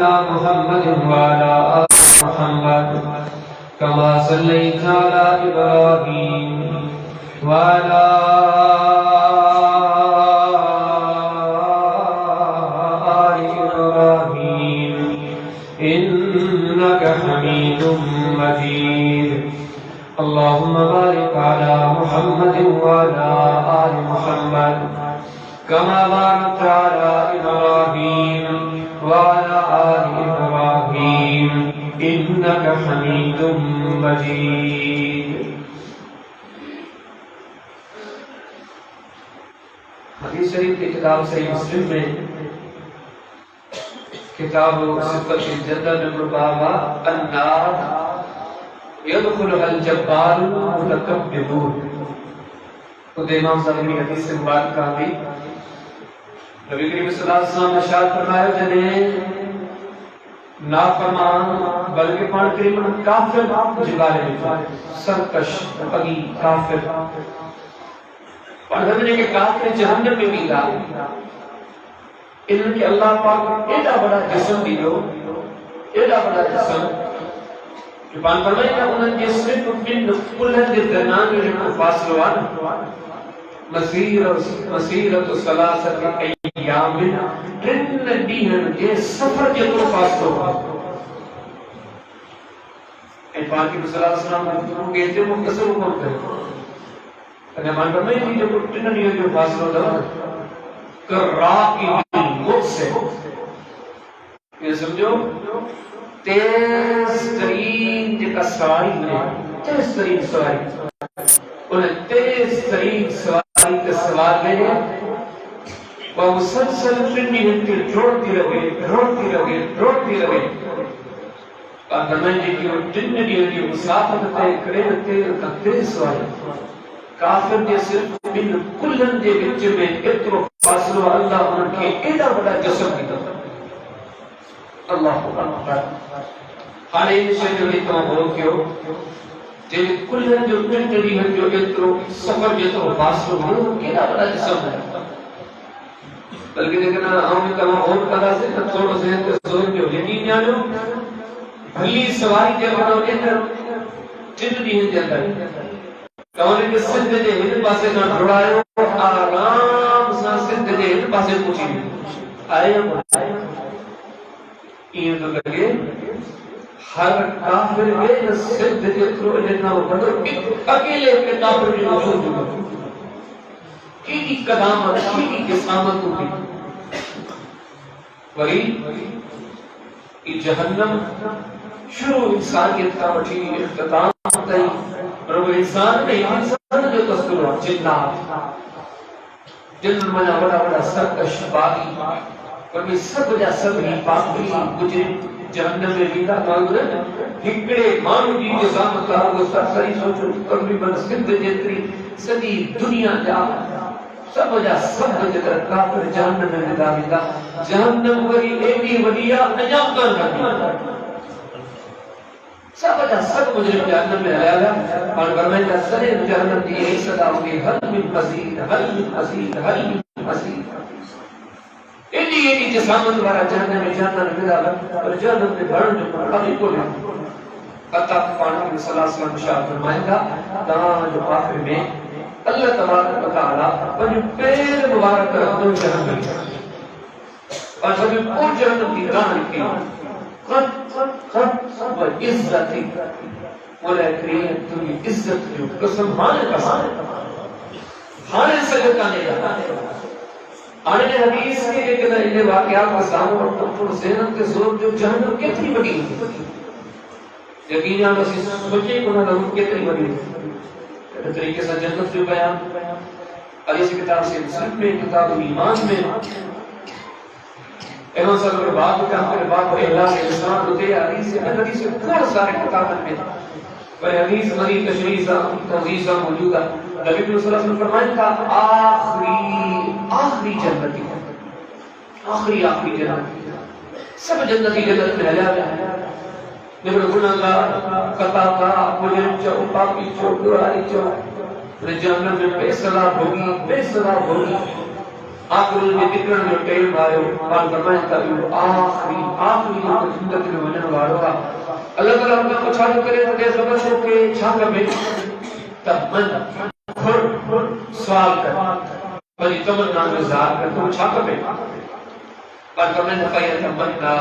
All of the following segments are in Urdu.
محمد وعلى آل محمد كما صليت على إبراهيم وعلى آل إبراهيم إنك حميد مجيد اللهم بارك على محمد وعلى آل محمد كما باركت على إبراهيم وعلى آل إبراهيم إنك حميد مجيد. حدیث شریف کی کتاب صحیح مسلم میں کتاب صفت الجنہ نمبر بابا النار يدخلها الجبار متكبرون. خود امام صاحب کی حدیث سے مبارک آئی. نبی کریم صلی اللہ علیہ وسلم نے ارشاد فرمایا جنہیں نافرمان بلکہ پان کریم کافر جگالے میں سرکش پگی کافر پڑھنے نے کہ کافر جہنم میں بھی گا انہوں نے اللہ پاک ایڈا بڑا جسم بھی دو ایڈا بڑا جسم جو پان فرمائے کہ انہوں نے صرف من کلہن کے درمیان جو فاصلوان مسیرت ثلاثت ایام ٹرن ڈیہن کے سفر کے تو فاصلو اے پاک کی صلی اللہ علیہ وسلم کہتے ہیں مختصر حکم کرے اگر مان فرمائے کہ جو ٹرن ڈیہن جو فاصلو دا کر راکی مجھ سے یہ سمجھو تیز ترین جکا سواری ہے تیز ترین سواری انہیں تیز ترین سواری کا سوار لے گئے وہ مسلسل ٹرنی ہنٹی ڈھوڑتی رہے اور فرمائیں جی کہ وہ ٹرنی ہنٹی مسافت تے کرے تیز سواری کافر دے صرف من کلن دے بچے میں اترو فاصلو اللہ ان کے ایڈا بڑا جسم کی طرف اللہ اکبر حالے سے جو تمام ہو کیوں جب کلن جو ٹرنی ہن جو اترو سفر جترو فاصلو ہو کیڈا بڑا جسم ہے بلکہ دیکھنا ہم تمام اور قضا سے تھوڑا سے زور جو یقین جانو بھلی سواری جب بڑھو اندر ٹرنی ہن جاتا ہے کہنے کہ سندھ دے ہن پاسے نہ ڈھڑائیو آرام سے سندھ دے ہن پاسے پوچھی آئے ہم یہ تو لگے ہر کافر میں سندھ دے تھرو جتنا وہ بڑھو اکیلے اپنے کافر میں موجود ہوگا کی قدامت کی جسامت ہوگی وہی یہ جہنم شروع انسانیت کا وٹھی اختتام تئی اور وہ انسان نہیں انسان جو تصور ہو جنات جن منا بڑا بڑا سرکش باغی اور میں سب جا سب ہی پاکی گجرم جہنم میں بیتا معذرت ہکڑے مانو جی جسامت کا وہ سرسری سوچو تقریباً سندھ جتری صدی دنیا جا سب جا سب جتر کافر جہنم میں ندا بیتا جہنم وری ایڈی ودیا انجام کر سب جا سب مجرم جہنم میں آیا گا اور فرمائے کہ سرے جہنم دی یہی صدا ہوگی حل من مزید حل من مزید حل من مزید ایڈی جسامت وارا جہنم میں ملا گا اور جہنم میں بھرن جو پڑھائی کو لیا قطع پانک صلی اللہ علیہ وسلم شاہ فرمائے گا دان جو آخر میں اللہ تبارک و تعالی اور پیر مبارک رکھتے جہنم اور سبھی پور جہنم کی دان کی خط و عزتی مولا کریم تمہیں عزت جو قسم مانے سجدہ نہیں رہا آنے نے حدیث کے ایک انہیں واقعات کا سامنے اور تمہیں زینت کے زور جو جہنم کتنی بڑی ہوتی یقین آن اسی سوچے کنہ لہم کتنی بڑی ہوتی طریقے سے جنت جو بیان حدیث کتاب سے مسلم میں کتاب ایمان میں ایمان صلی اللہ علیہ بات کا ہم نے بات احلاس انسان ہوتے ہیں حدیث سے حدیث سے بہت سارے کتابت میں پر حدیث مری تشریحہ توضیحہ موجودہ نبی صلی اللہ علیہ وسلم فرمائے کا آخری جنتی آخری جنتی سب جنتی جنت میں حجا گیا نبی گناہگار خطا کا مجرم چو پاپی چو براری چو جہنم میں بے سزا ہوگی آخر میں نکلن جو ٹائم آئے اور فرمائے کہ آخری زندگی میں وجن وارو اللہ تعالیٰ ہم کو چھاڑو کرے تو دے خبر شو کہ چھاکہ میں تب من خود سوال کر بلی تمنا میں ظاہر کر تو چھاکہ میں اور فرمائے نفائی تمنا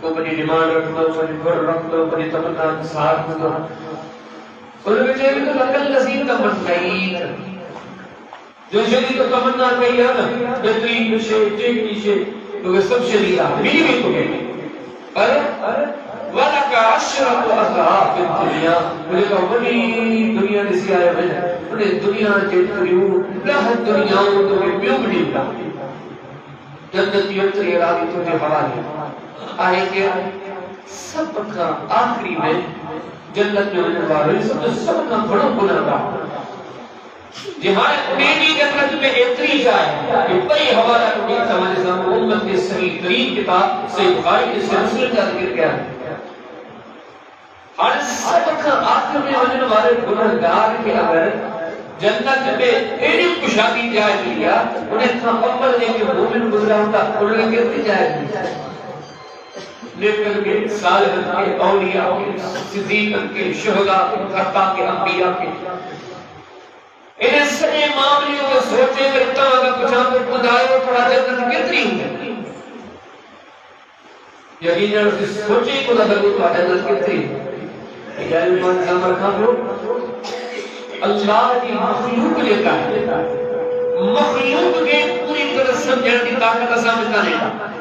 کو بنی ڈیمانڈ رکھ دو بنی گھر رکھ دو بنی تمنا ساتھ دو انہوں نے کہا کہ لکل نصیب تمنا جو شدید تو تمنا کہی ہے نا بہترین نشے چیک نشے تو سب شدید ہے میری بھی تو کہی وَلَكَ عَشْرَةُ أَضْعَافٍ فِي الدُّنْيَا مجھے تو بڑی دنیا دسی آئے میں انہیں دنیا کے تریوں لہ دنیاوں تو میں پیوں بڑی دا جنتی اتری ارادی تجھے حوالی آئے کہ سب کا آخری میں جنت میں ہونے والے سب کا بڑا گناہ دا جہاں میری جنت میں اتری جائے کہ بڑی حوالہ کو دیکھتا ہمارے سامنے امت کے صحیح ترین کتاب صحیح بخاری کے سے مسلم کا ذکر کیا ہے ہر سب کا آخر میں ہونے والے گناہگار کے اگر جنت میں ایڈی کشادی جائے لیا انہیں تھا اول لے کے مومن گزرا ہوتا انہیں کہتے جائے لیکن کے صالحن کے اولیاء کے صدیقن کے شہداء کے خطا کے انبیاء کے انہیں سنے معاملیوں کے سوچے کرتا اگر کچھ ہم کو خدایوں تھوڑا جنت کتنی ہوئی یقیناً اس سوچے کو نظر کو جنت کتنی اجازت ایمان نظام رکھا ہو اللہ کی مخلوق لیتا ہے مخلوق کے پوری طرح سمجھنے کی طاقت سمجھتا نہیں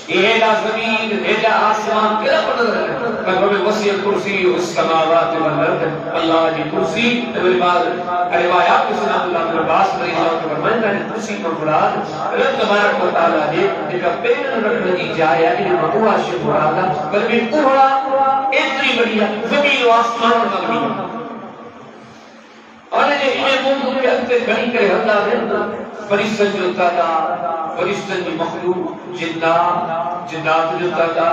ایلا زمین ایلا آسمان کیا پر نظر ہے کہ وسیع کرسی السماوات والارض اللہ کی کرسی روایات کے سنات اللہ کے عباس رضی اللہ کے فرمائے کہ کرسی کو مراد رب تبارک و تعالیٰ نے جگہ پین رکھنے کی جائے یعنی مقوع شیف مرادا بلکہ کوڑا اتنی بڑی ہے زمین و آسمان کا بڑی ہے اور انہیں موضوع کے انتے گھنی کرے اللہ نے فرشتن جو تعالیٰ فرشتن کی مخلوق جنات جو تعالیٰ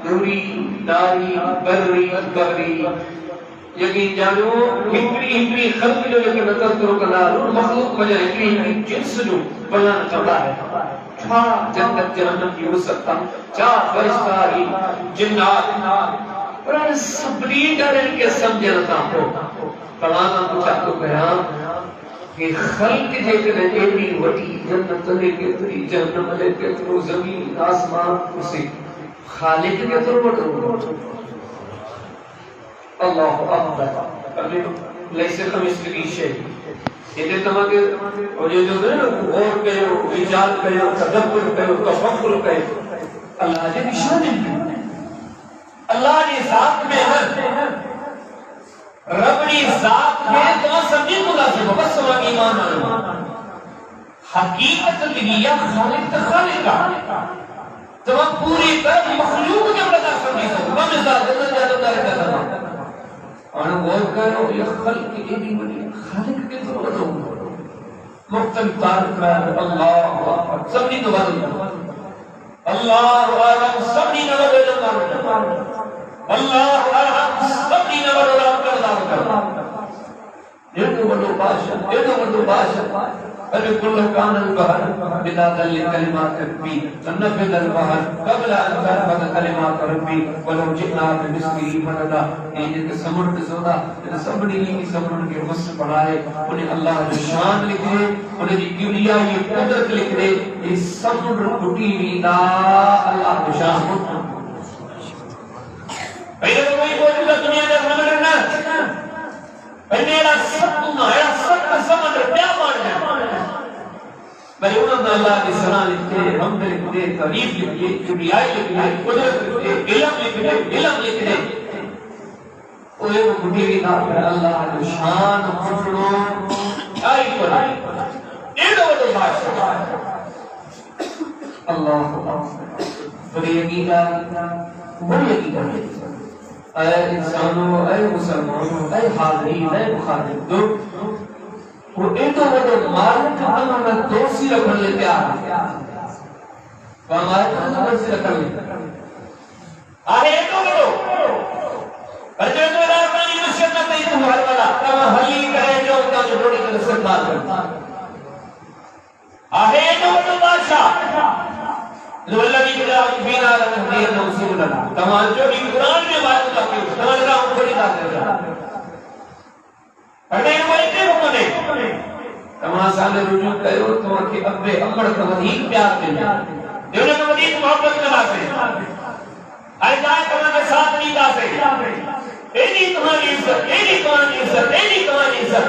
نوری ناری بری بری یقین جانو ہکڑی خلق جو لیکن نظر کرو کنا مخلوق مجھے ہکڑی جنس جو بیان کرتا ہے چھا جنت جہنم کی وسط چھا فرشتاری جنات اور انہیں سبری ڈرن کے سمجھنا ہو تمام کچھ آپ کو کہاں کہ خلق جے کرے ایڈی وڈی جنت لے کے تری جہنم لے کے ترو زمین آسمان اسے خالق کے ترو وڈو اللہ اکبر لیسے خمسلی شے یہ تمام کے اور یہ جو غور کرو ایجاد کرو تدبر کرو تفکر کرو اللہ جے نشان ہے اللہ کی ذات میں ہے ربنی ذات میں تو سمجھے کو لازم بس سمجھ ایمان آنا حقیقت لگیا خالق کا تو پوری طرح مخلوق کے بڑا سمجھے سکتا ہم ذات اللہ جادو دارے کرنا اور غور کرو یہ خلق کی ایڈی بڑی خالق کے تو بڑا مختلف تعارف ہے اللہ سمجھی تو بڑا اللہ عالم سمجھی نہ بڑا اللہ ارحم سبھی نے بڑا کردا یہ تو بڑو بادشاہ ابھی کل کان البحر بلا دل کلمات ربی تنفذ البحر قبل ان تنفذ کلمات ربی ولو جئنا بمثله مددا یہ سمندر سودا سبھی کی سمندر کے وصف پڑھائے انہیں اللہ کی شان لکھ دے انہیں کی کبریا یہ قدرت لکھ دے یہ سمندر پھٹی ہوئی لا اللہ کی شان پہلے تو کوئی موجودہ دنیا میں سمجھ رہنا پہلے سب سمندر کیا ماننا بھائی انہوں نے اللہ کی صلاح لکھتے حمد لکھتے تعریف لکھتے کبریائی لکھتے قدرت لکھتے علم لکھتے وہ ایک بڑی بھی نہ اللہ کی شان پھٹڑو آئی پر ایڈو بڑو بادشاہ اللہ بڑی عقیدہ اے انسانوں اے مسلمانوں اے حاضرین اے مخاطب وہ ایڈو بڑو مالک انہوں نے دوسری رکھنے لے پیار ہمارے تو دوسری رکھنے لے آئے ایڈو بڑو پر جو تو راستانی نشت نہ تھی تمہارے والا تمہیں حلی کرے جو ہوتا جو بڑی طرح سے بات کرتا آہے جو بادشاہ والذی جعل فینا لنهدینہ سبلنا تمام جو بھی قرآن میں بات کرتے ہیں تمام راہ کو نہیں داتے ہیں پڑھنے والے کو نہیں تمام سامنے رجوع کرو تمام کے ابے امڑ کا ودیق پیار دے دیونے کا ودیق محبت کرنا سے آئے جائے تمام کے ساتھ نہیں داتے ایلی تمہاری عزت ایلی تمہاری عزت ایلی تمہاری عزت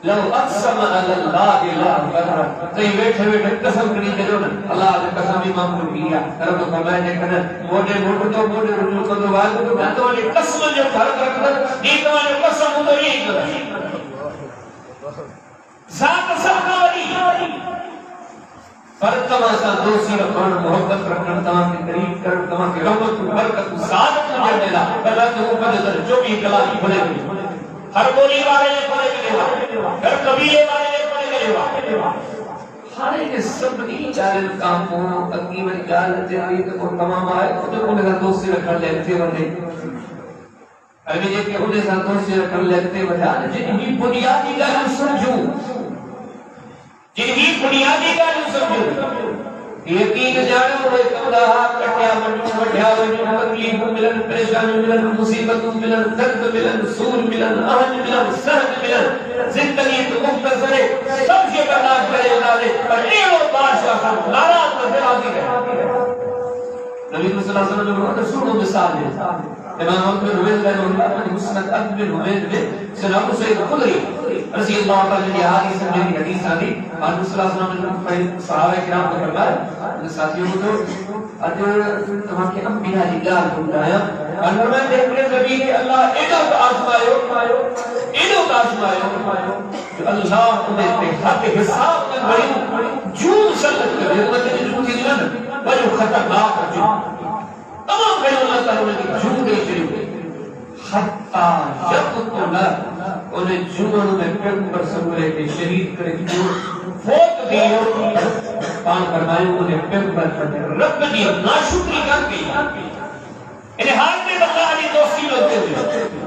لو اقسم علی اللہ لا برا تے بیٹھے بیٹھے قسم کری تے اللہ نے قسم امام کو کیا رب فرمائے نے کہ موٹے تو موٹے رجوع کو تو واجب تو میں تو قسم جو فرق رکھتا یہ تو قسم تو یہی کرتا ذات سب کا ولی پر تماشا دوستی رکھنا محبت رکھنا تمام کے قریب کر تمام کے رحمت و برکت سعادت میں دینا اللہ کے اوپر جو بھی کلام بھلے ہوئے ہر بولی والے نے پڑھے گئے ہر قبیلے والے نے پڑھے گئے ہر ایک سب نہیں چالن کام کو اگی میں گال تیاری کو تمام آئے تو انہیں کا دوستی رکھنا لیتے ہونے ابھی یہ کہ انہیں کا دوستی رکھنا لیتے ہونے جنہی بنیادی گال سمجھو جنہی بنیادی گال سمجھو یقین جانے ہوئے کمدہ کٹیا بڑھیا تکلیف ملن پریشانی ملن مصیبت ملن درد ملن سور ملن اہن ملن سہد ملن زندگی تو مختصر سب سے برداشت کرے اللہ نے پر ایو بادشاہ ہم ناراض کر دے آگے گئے نبی صلی اللہ علیہ وسلم نے بہت سنو مثال ہے امام احمد بن حبیب رحمہ اللہ نے مسند اب بن حبیب میں سناب سید خدری رضی اللہ عنہ کی حدیث میں حدیث آئی اور صلی اللہ علیہ وسلم نے صحابہ کرام کو فرمایا ساتھیوں کو تمام کے انبیاء کی گال بتایا اور فرمایا دیکھنے نبی کہ اللہ ایڈو کا آزمائیو کہ اللہ انہیں پہ حق حساب میں بڑی جون سلط کر دے مطلب جون کی جنن بڑی خطرناک جون تمام بڑی اللہ تعالیٰ نے جون دے شریف حتی یقتنا انہیں جنہوں میں پیغمبر سمورے کے شہید کرے جو فوت دیو پان فرمائے انہیں پیغمبر کرنے رب کی ناشکری کر کے انہیں حال میں اللہ علی دوستی لوگتے ہوئے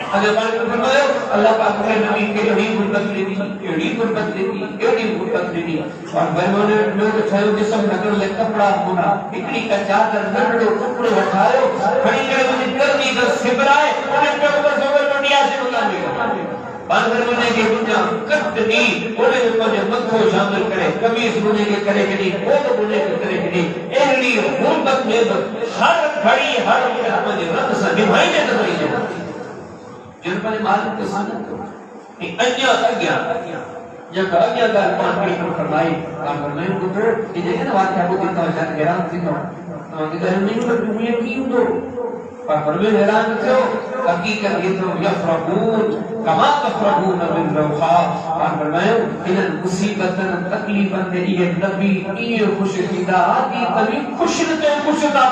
حضرت پاک نے فرمایا اللہ پاک نے نبی کے یہی غربت لے دی یہی غربت لے دی یہی غربت لے دی اور بہنوں نے لوگ چھایو جسم نگر لے کپڑا ہونا اکڑی کا چادر گھڑو کپڑے اٹھائے کھڑی کرے مجھے گرمی در سبرائے انہیں پیغمبر سمجھ منڈیا سے مطابق باندر بنے کے دنیا کٹ دی انہیں مجھے مدھو شامل کرے کمیز بنے کے کرے گی بوت بنے کے کرے گی اہلی غربت میں ہر گھڑی ہر مجھے رب سے نبھائی میں نظری جائے جن پر معلوم کے ساتھ کہ جب اگیا کا پان کی فرمائی کام فرمائی کو پھر یہ دیکھیں نا واقعہ کو دیتا ہے شاید حیران تھی تو کہ ظاہر نہیں پر تم یہ کیوں دو پر فرمائی حیران تھے ہو حقیقت یہ تو یفرحون کما تفرحون من روحا کام فرمائی انہیں مصیبتاً تکلیفاً دے یہ نبی یہ خوش دیدہ آتی تبھی خوش نتے خوش تھا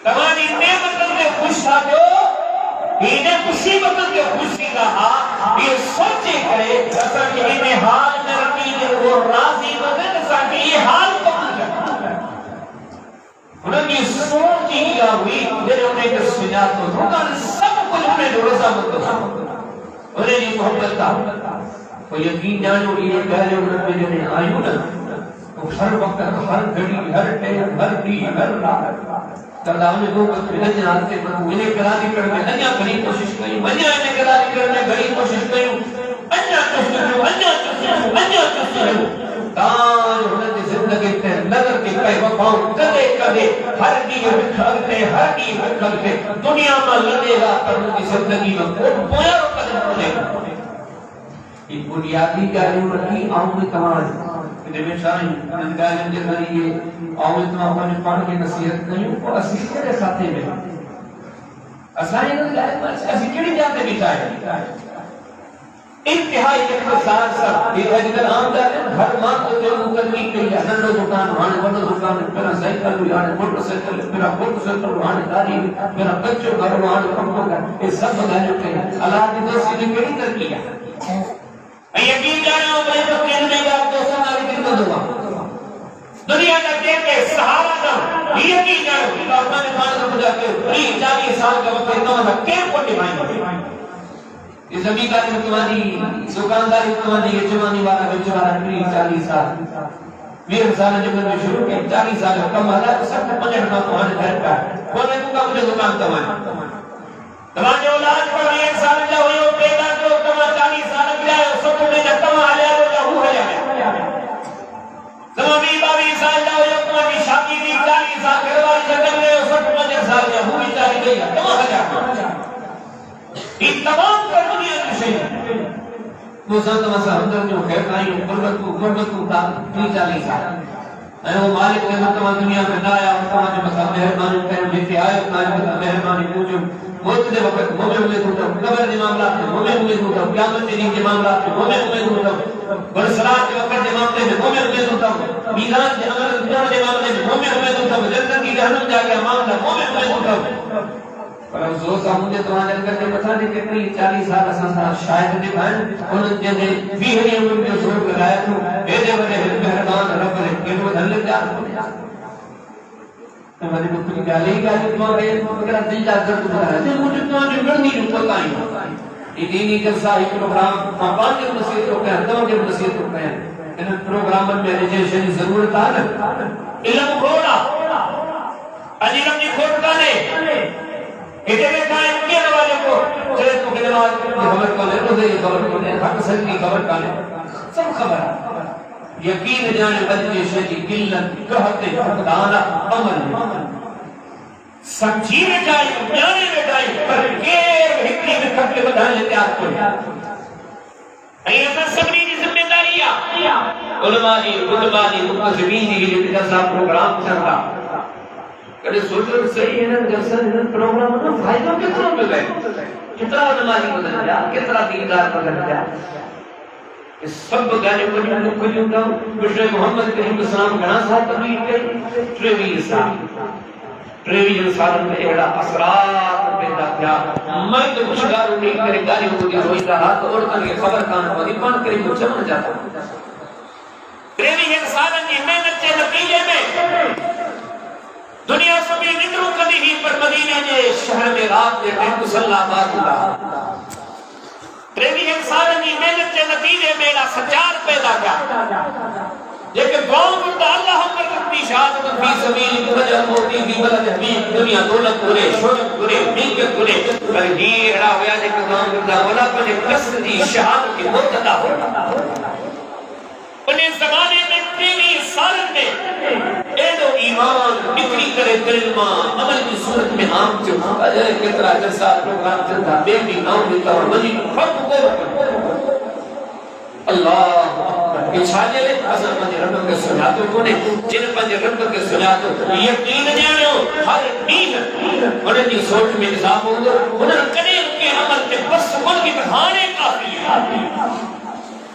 تمہاری نعمتوں میں خوش تھا جو انہیں مصیبتوں کے خوشی رہا یہ سوچے کرے جیسا کہ انہیں حال میں ربی نے وہ راضی مدد جیسا کہ یہ حال قبول کرتا انہیں کی سوچ ہی کیا ہوئی جنہیں انہیں کے سجات کو دھوکا سب کچھ انہیں جو رضا مدد انہیں یہ محبت تھا وہ یقین جانو یہ پہلے انہیں میں جنہیں آئیوں نا ہر وقت ہر گھڑی ہر ٹیم ہر ڈی ہر رات اللہ نے وہ وقت میں انہیں آتے ہیں انہیں قراری کرنے انہیں بڑی کوشش کریں انہیں قراری کرنے بڑی کوشش کریں انہیں چستے تاج انہیں زندگی تے نظر کے پہ وفاؤں کدے کدے ہر ڈی بکھل کے دنیا میں لڑے گا پر ان کی زندگی میں کوٹ پویا رو قدم پڑے گا یہ بنیادی کہلوں رکھی آؤں میں کمال میں شاہی انگاہیں کے ذریعے اور اتنا اپنے پان کی نصیحت نہیں وہ اسی کے ساتھے میں اسائیں اسی کیڑی جاتے بھی چاہے انتہائی اختصار سب یہ اجدر عام جاتے ہیں ہر ماں کو جو مقدمی کئی ہے ننڈو دکان وہانے بڑا دکان میرا سائیکل وہانے موٹر سائیکل میرا موٹر سائیکل وہانے داری میرا بچوں گھر وہانے کمپو گھر یہ سب بتائیں کہ اللہ کی دوستی نے کیڑی کر کیا یقین جانے ہو بھائی تو کہنے میں آپ دوستوں ناری کتنا دعا دنیا کا دیکھ کے سہارا دا یقین جانے ہو آسمان پانے سے مجھا کے 30-40 سال کا وقت اتنا ہوتا کیم کو نبھائیں یہ زمینداری حکمانی دکانداری حکمانی یہ جوانی والا بیچارہ 40 سال 20 سال جب میں شروع کیا 40 سال کم حالا سب کو 50 کا کوہانے گھر کا بولے تو کا مجھے دکان تمہاری تمہاری اولاد پر 1 سال جا ہوئی ہو پیدا جو تمہا 40 سال گیا ہے سب کو میں جتما آلیا ہو جا ہو ہے تمہا 20 سال جا ہوئی ہو تمہاری شاکی دی 40 سال گھرواری جگل گئے ہو سب کو 50 سال جا ہو بھی چاری گئی ہے تمہا جا یہ تمام پر دنیا کی شہید وہ ساتھ مسا اندر جو خیر نائی غربت کو تا 40 سال اے وہ مالک نے تمام دنیا میں لایا اور تمام جو مسا مہربانی کرے جیتے آئے تمام مہربانی پوچھو موت دے وقت مومن امید ہوتا ہوں قبر کے معاملات میں مومن امید ہوتا ہوں قیامت کے دن کے معاملات میں مومن امید ہوتا ہوں برسلات کے وقت کے معاملے میں مومن امید ہوتا ہوں میزان کے عمل کے معاملے میں مومن امید ہوتا ہوں جنت کی جہنم جا کے معاملہ مومن امید ہوتا ہوں پر افسوس ہے مجھے تو آنے لگا کہ بتا دے کہ 40 سال اساں شاید دکھائیں انہوں نے بھی ہے ان کے سور لگایا تو اے دے بڑے مہربان رب نے کہ وہ دل جا تو میں نے کچھ گالی تو میرا دل جا کر تو ہے مجھے تو جو گڑنی تو کہیں یہ دینی جلسہ ایک پروگرام پاپان کے مسجد کو کہتا ہوں کہ مسجد کو کہیں ان پروگرام میں رجسٹریشن کی ضرورت ہے نا علم کھوڑا علم کی کھوڑ کا نہیں کہتے ہیں قائم کیا والے کو چلے تو کلمات کی خبر کا لے روزے کی خبر کا لے حق سن کی خبر کا لے سب خبر یقین جانے بچے شہدی قلت کہتے دانا عمل سمجھی میں جائی جانے میں جائی پر کیر حکمی میں کھٹے بدھانے لیتے آپ کو ایسا سبری کی ذمہ داری علماء دی خطبہ دی مقصبین دی جو جیسا پروگرام چل رہا کہتے سوچو صحیح ہے نا جلسہ پروگرام نا فائدہ کتنا مل گئے کتنا علماء بدل گیا کتنا دیندار بدل گیا اس سب گانے کو جو لوگ کھجوں گا بشر محمد کریم السلام گھنا صاحب تبلیغ کے ٹریوی انسان میں ایڑا اثرات پیدا کیا مرد خوشگار نہیں کرے گانے کو جو روئی رہا تو عورتوں کی خبر کان کو نہیں پان کرے کو چمن جاتا ٹریوی انسان کی محنت کے نتیجے میں دنیا سبھی نگروں کبھی ہی پر مدینہ نے شہر میں رات نے ٹینک صلی آباد ہوا پریمی انسان کی محنت کے نتیجے میں سچار پیدا کیا لیکن قوم بردہ اللہ پر رکھتی شہادت فی سبیل مجر موتی فی بلد حبیب دنیا دولت کرے شہرت کرے ملکت کرے پر ہیڑا ہویا جے کہ قوم بردہ مولا پر قصد دی شہادت کی مرتدہ ہوتا انہیں زمانے میں پریمی سالت میں ایڈو ایمان نکری کرے کلمہ عمل کی صورت میں عام جو اجر کترا جلسہ پروگرام چلتا بیٹی ناؤں دیتا اور مجید خط کو اللہ کہ چھاجے لے حضر پنجے رب کے سنیاتوں کو نے جن پنجے رب کے سنیاتوں یقین جانے ہو ہر دین انہیں دی سوچ میں نظام ہو گا انہیں کنے ان کے عمل کے بس ان کی بہانے کافی ہے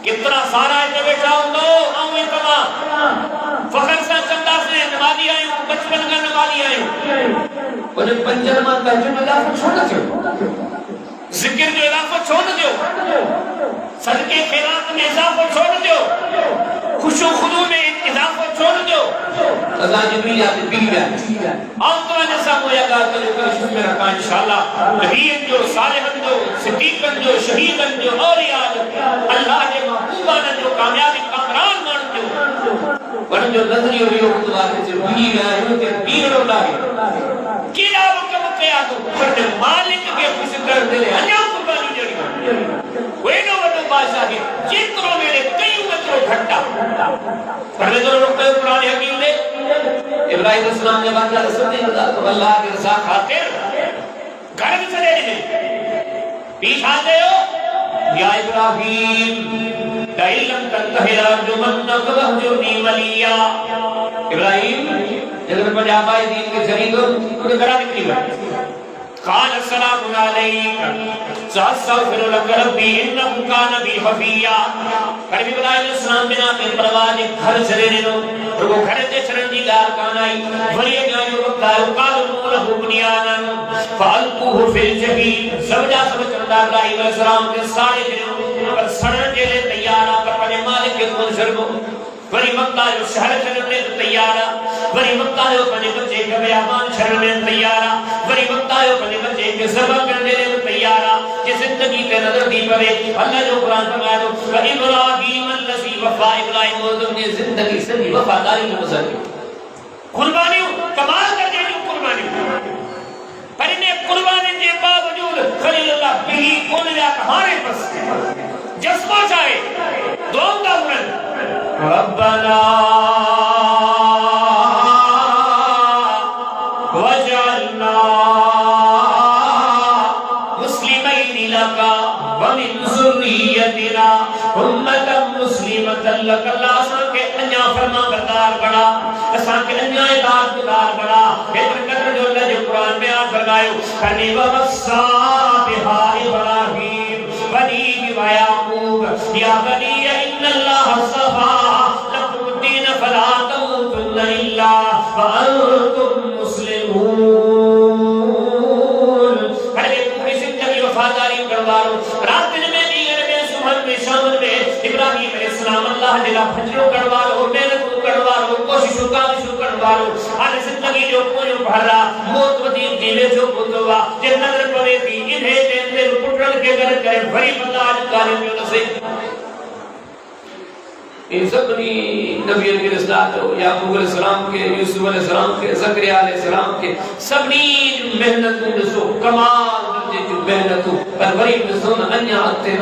کتنا سارا ہے جو بیٹا ہوں دو آؤں تمام فخر سے چندہ سے نمازی آئے ہوں بچپن کا نمازی آئے ہوں انہیں پنجر مان تحجن اضافہ چھوڑنا چھو ذکر جو اضافہ چھوڑنا چھو صدقے خیرات میں اضافہ چھوڑنا چھو خوش و خدو میں اضافہ چھوڑنا چھو اللہ جبریل آتے پیلی آتے آؤں تو میں جیسا مویا گا کہ جو کرشن میں رکھا انشاءاللہ نبیین جو صالحن جو صدیقن جو شہیدن جو اولیاء جو اللہ کے محبوبان جو کامیابی کامران مان جو ورن جو نظری ہوئی ہو خطبہ کے جو بلی گیا ہے کہ بیر ہو لائی کیا وقت کیا تو پھرنے مالک کے خوش کر دلے انجام قربانی جڑی وینو وڈو بادشاہ ہے جتروں میرے کئی وچروں گھٹا پڑھنے جو رکھتے قرآن حکیم نے ابراہیم السلام نے بات اللہ رسول نے تو اللہ کے رضا خاطر گھر میں چلے نہیں پیش آتے ہو یا ابراہیم لَإِلَّمْ تَنْتَهِ لَأَرْجُمَنَّكَ وَاهْجُرْنِي مَلِيًّا ابراہیم جب پنجاب آئے دین کے شریک ہو انہیں گھرا نکلی گئے قال السلام علیک سأستغفر لك ربی انه كان بی حفیہ کریم ابراہیم السلام بنا کے پرواز گھر چلے رہے اور وہ گھر دے چلن دی گار کان آئی وریے گانے وقت آئے قالوا له بنيانا فالقوه في الجحيم سمجھا سمجھ ابراہیم السلام کے سارے دن پر سڑن کے لیے تیارہ پر پڑے مالک کے منظر کو وری مکہ جو شہر چلنے تیارہ وری مکہ جو پنے بچے کے بیابان چلنے تیارہ وری مکہ جو پنے بچے کے سبب کرنے تیارہ جس زندگی تے نظر دی پڑے اللہ جو قرآن فرمایا تو ابراہیم الذی وفا ابراہیم وہ اپنی زندگی سے وفاداری میں گزر گئی قربانیوں کمال کر دے جو قربانیوں پر انہیں قربانی کے باوجود خلیل اللہ بھی کون لیا کہانے پس جذبہ چاہے دعا کا مرن ربنا وجعلنا مسلمین لکا ومن ذریتنا امتا مسلمتا لکا اللہ اساں کے انجا فرما بردار بڑا اساں کے انجا اطاعت گزار بڑا بہتر قدر جو اللہ جو قرآن میں آن فرمائیو خنی ووصا بہا ابراہیم بنی ویعقوب یا بنی ان اللہ صفا لکم الدین فلا تموتن الا وانتم مسلمون ہر ایک پوری زندگی وفاداری کروارو رات دن میں دیگر میں صبح میں شام میں ابراہیم علیہ السلام اللہ جلا فجروں کروارو محنت کروارو کوششوں کامشوں کروارو ہر زندگی جو کوئی بھرا موت ودین دیوے جو بندوا جن نظر پوے تھی انہیں دین دل پٹرل کے گھر کرے بھری بندہ آج کارے میں نسے ان سبنی نبی علیہ السلام یعقوب علیہ السلام کے یوسف علیہ السلام کے زکریا علیہ السلام کے سبنی محنت نسو کمال درجے جو محنت پر بری بزون انیا آتے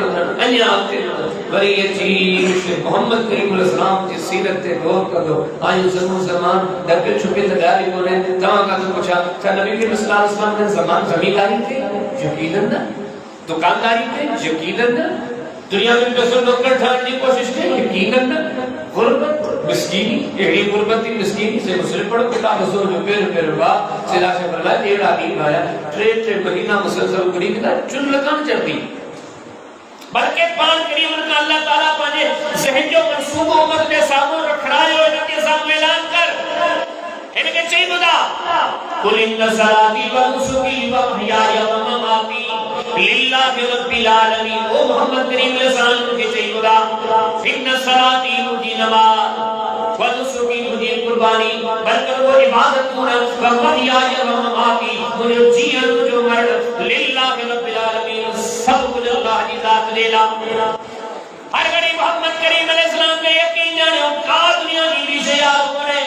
بری یہ چیز محمد کریم علیہ السلام کی سیرت تے غور کر دو آئیو زمان درکے چھپے تداری بولے تمام کا تو پوچھا کیا نبی کریم صلی اللہ علیہ وسلم نے زمان زمینداری تھے یقیناً نہ دکانداری تھے یقیناً نہ دنیا میں پیسوں نوکر ٹھہرنے کی کوشش کی یقیناً غربت مسکینی ایڑی غربتی مسکینی سے مسلم پڑھو کتاب حضور جو پیر ہوا سیدھا سے فرمایا ڈیڑھ آدمی آیا ٹریٹ مہینہ مسلسل قریب تھا چن لگان چڑھتی بلکہ پان قریب کا اللہ تعالیٰ پانے ذہن جو منصوب امت کے سامنے رکھ رہا ہے ان کے سامنے اعلان کر ان کے چاہیے بدا قل ان صلاتی و نسکی و محیای و مماتی للہ رب العالمین او محمد کریم علیہ السلام کے چاہیے بدا ان صلاتی مجھے نماز و نسکی مجھے قربانی بلکہ وہ عبادت ہونا و محیای و مماتی مجھے جیئن جو مرد للہ رب العالمین سب کچھ اللہ کی ذات لیلا ہر گھڑی محمد کریم علیہ السلام کے یقین جانے کار دنیا کی بھی شیعات کرے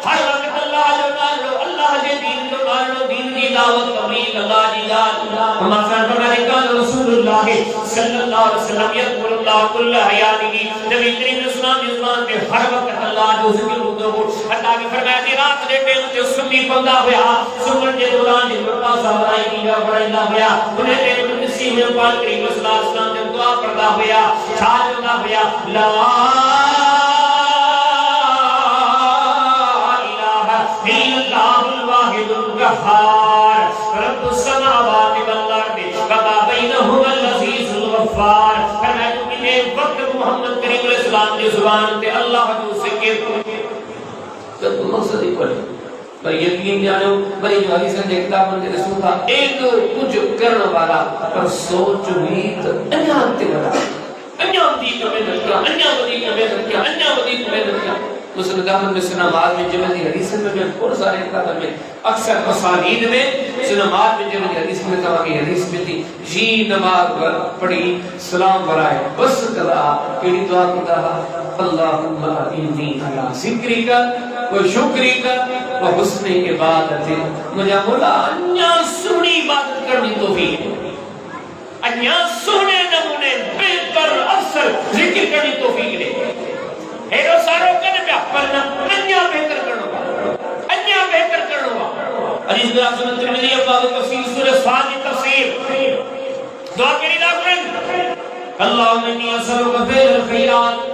ہر وقت اللہ جو نالو اللہ جے دین جو نالو دین دی دعوت تبلیغ اللہ دی دعوت ہمارا فرمانے کان رسول اللہ صلی اللہ علیہ وسلم یقول اللہ کل حیاتی نبی کریم علیہ السلام کی زبان پہ ہر وقت اللہ جو ذکر ہوتا ہو اللہ کی فرمایا دی رات دے ٹیم تے سنی بندہ ہویا سمن کے دوران دی مرتا سہرائی کی گا بڑھائندا ہویا انہیں ٹیم کسی میں پاک کریم صلی اللہ علیہ وسلم جب دعا کردا ہویا چھال ہونا ہویا لا القهار رب السماوات والارض وما بينهما العزيز الغفار فرمایا کہ ایک وقت محمد کریم علیہ السلام کی زبان تے اللہ جو ذکر تو مقصد ہی پڑھ پر یقین جانو بڑی جو حدیث ہے کتاب میں رسول تھا ایک کچھ کرنے والا پر سوچ امید انجام تے بڑا انجام دی کو محنت کیا انجام دی کو محنت کیا انجام دی کو محنت کیا مسلم دامن میں سنمات میں جمع دی حدیث میں بہت سارے کتاب میں اکثر مسانید میں سنمات میں جمع دی حدیث میں تمامی حدیث میں تھی جی نماز پڑھی سلام برائے بس قضا کیڑی دعا کتا اللہم انی علی ذکری کا و شکری کا و حسن عبادت مجھے مولا انیا سنی عبادت کرنی توفیق انیا سنے نمونے بہتر افسر ذکر کرنی توفیق دے ایرو سارو کنے پہ پڑھنا انیا بہتر کرنو حدیث میں آپ سنت ترمذی ابواب تفسیر سورہ صاد کی تفسیر دعا کری داخل اللہم انی اسألک فعل الخیرات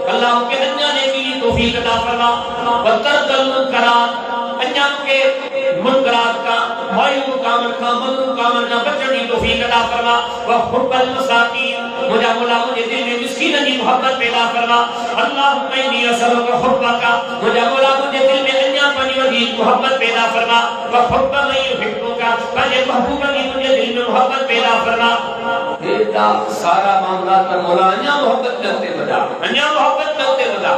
اللہ کے انیا نیکی کی توفیق عطا فرما وترک المنکرات انیا کے منکرات کا مایو کامل کا منو کامل نہ بچنے کی توفیق عطا فرما وحب المساکین مجھے مولا مجھے دل میں مسکین کی محبت پیدا فرما اللہم انی اسألک حبک مجھے مولا مجھے دل میں انیا پانی وزید محبت پیدا فرما وحب من یحبک مجھے محبوب کی مجھے دل میں محبت پیدا فرما دیتا سارا معاملات پر مولا انیا محبت کرتے بدا انیا محبت کرتے بدا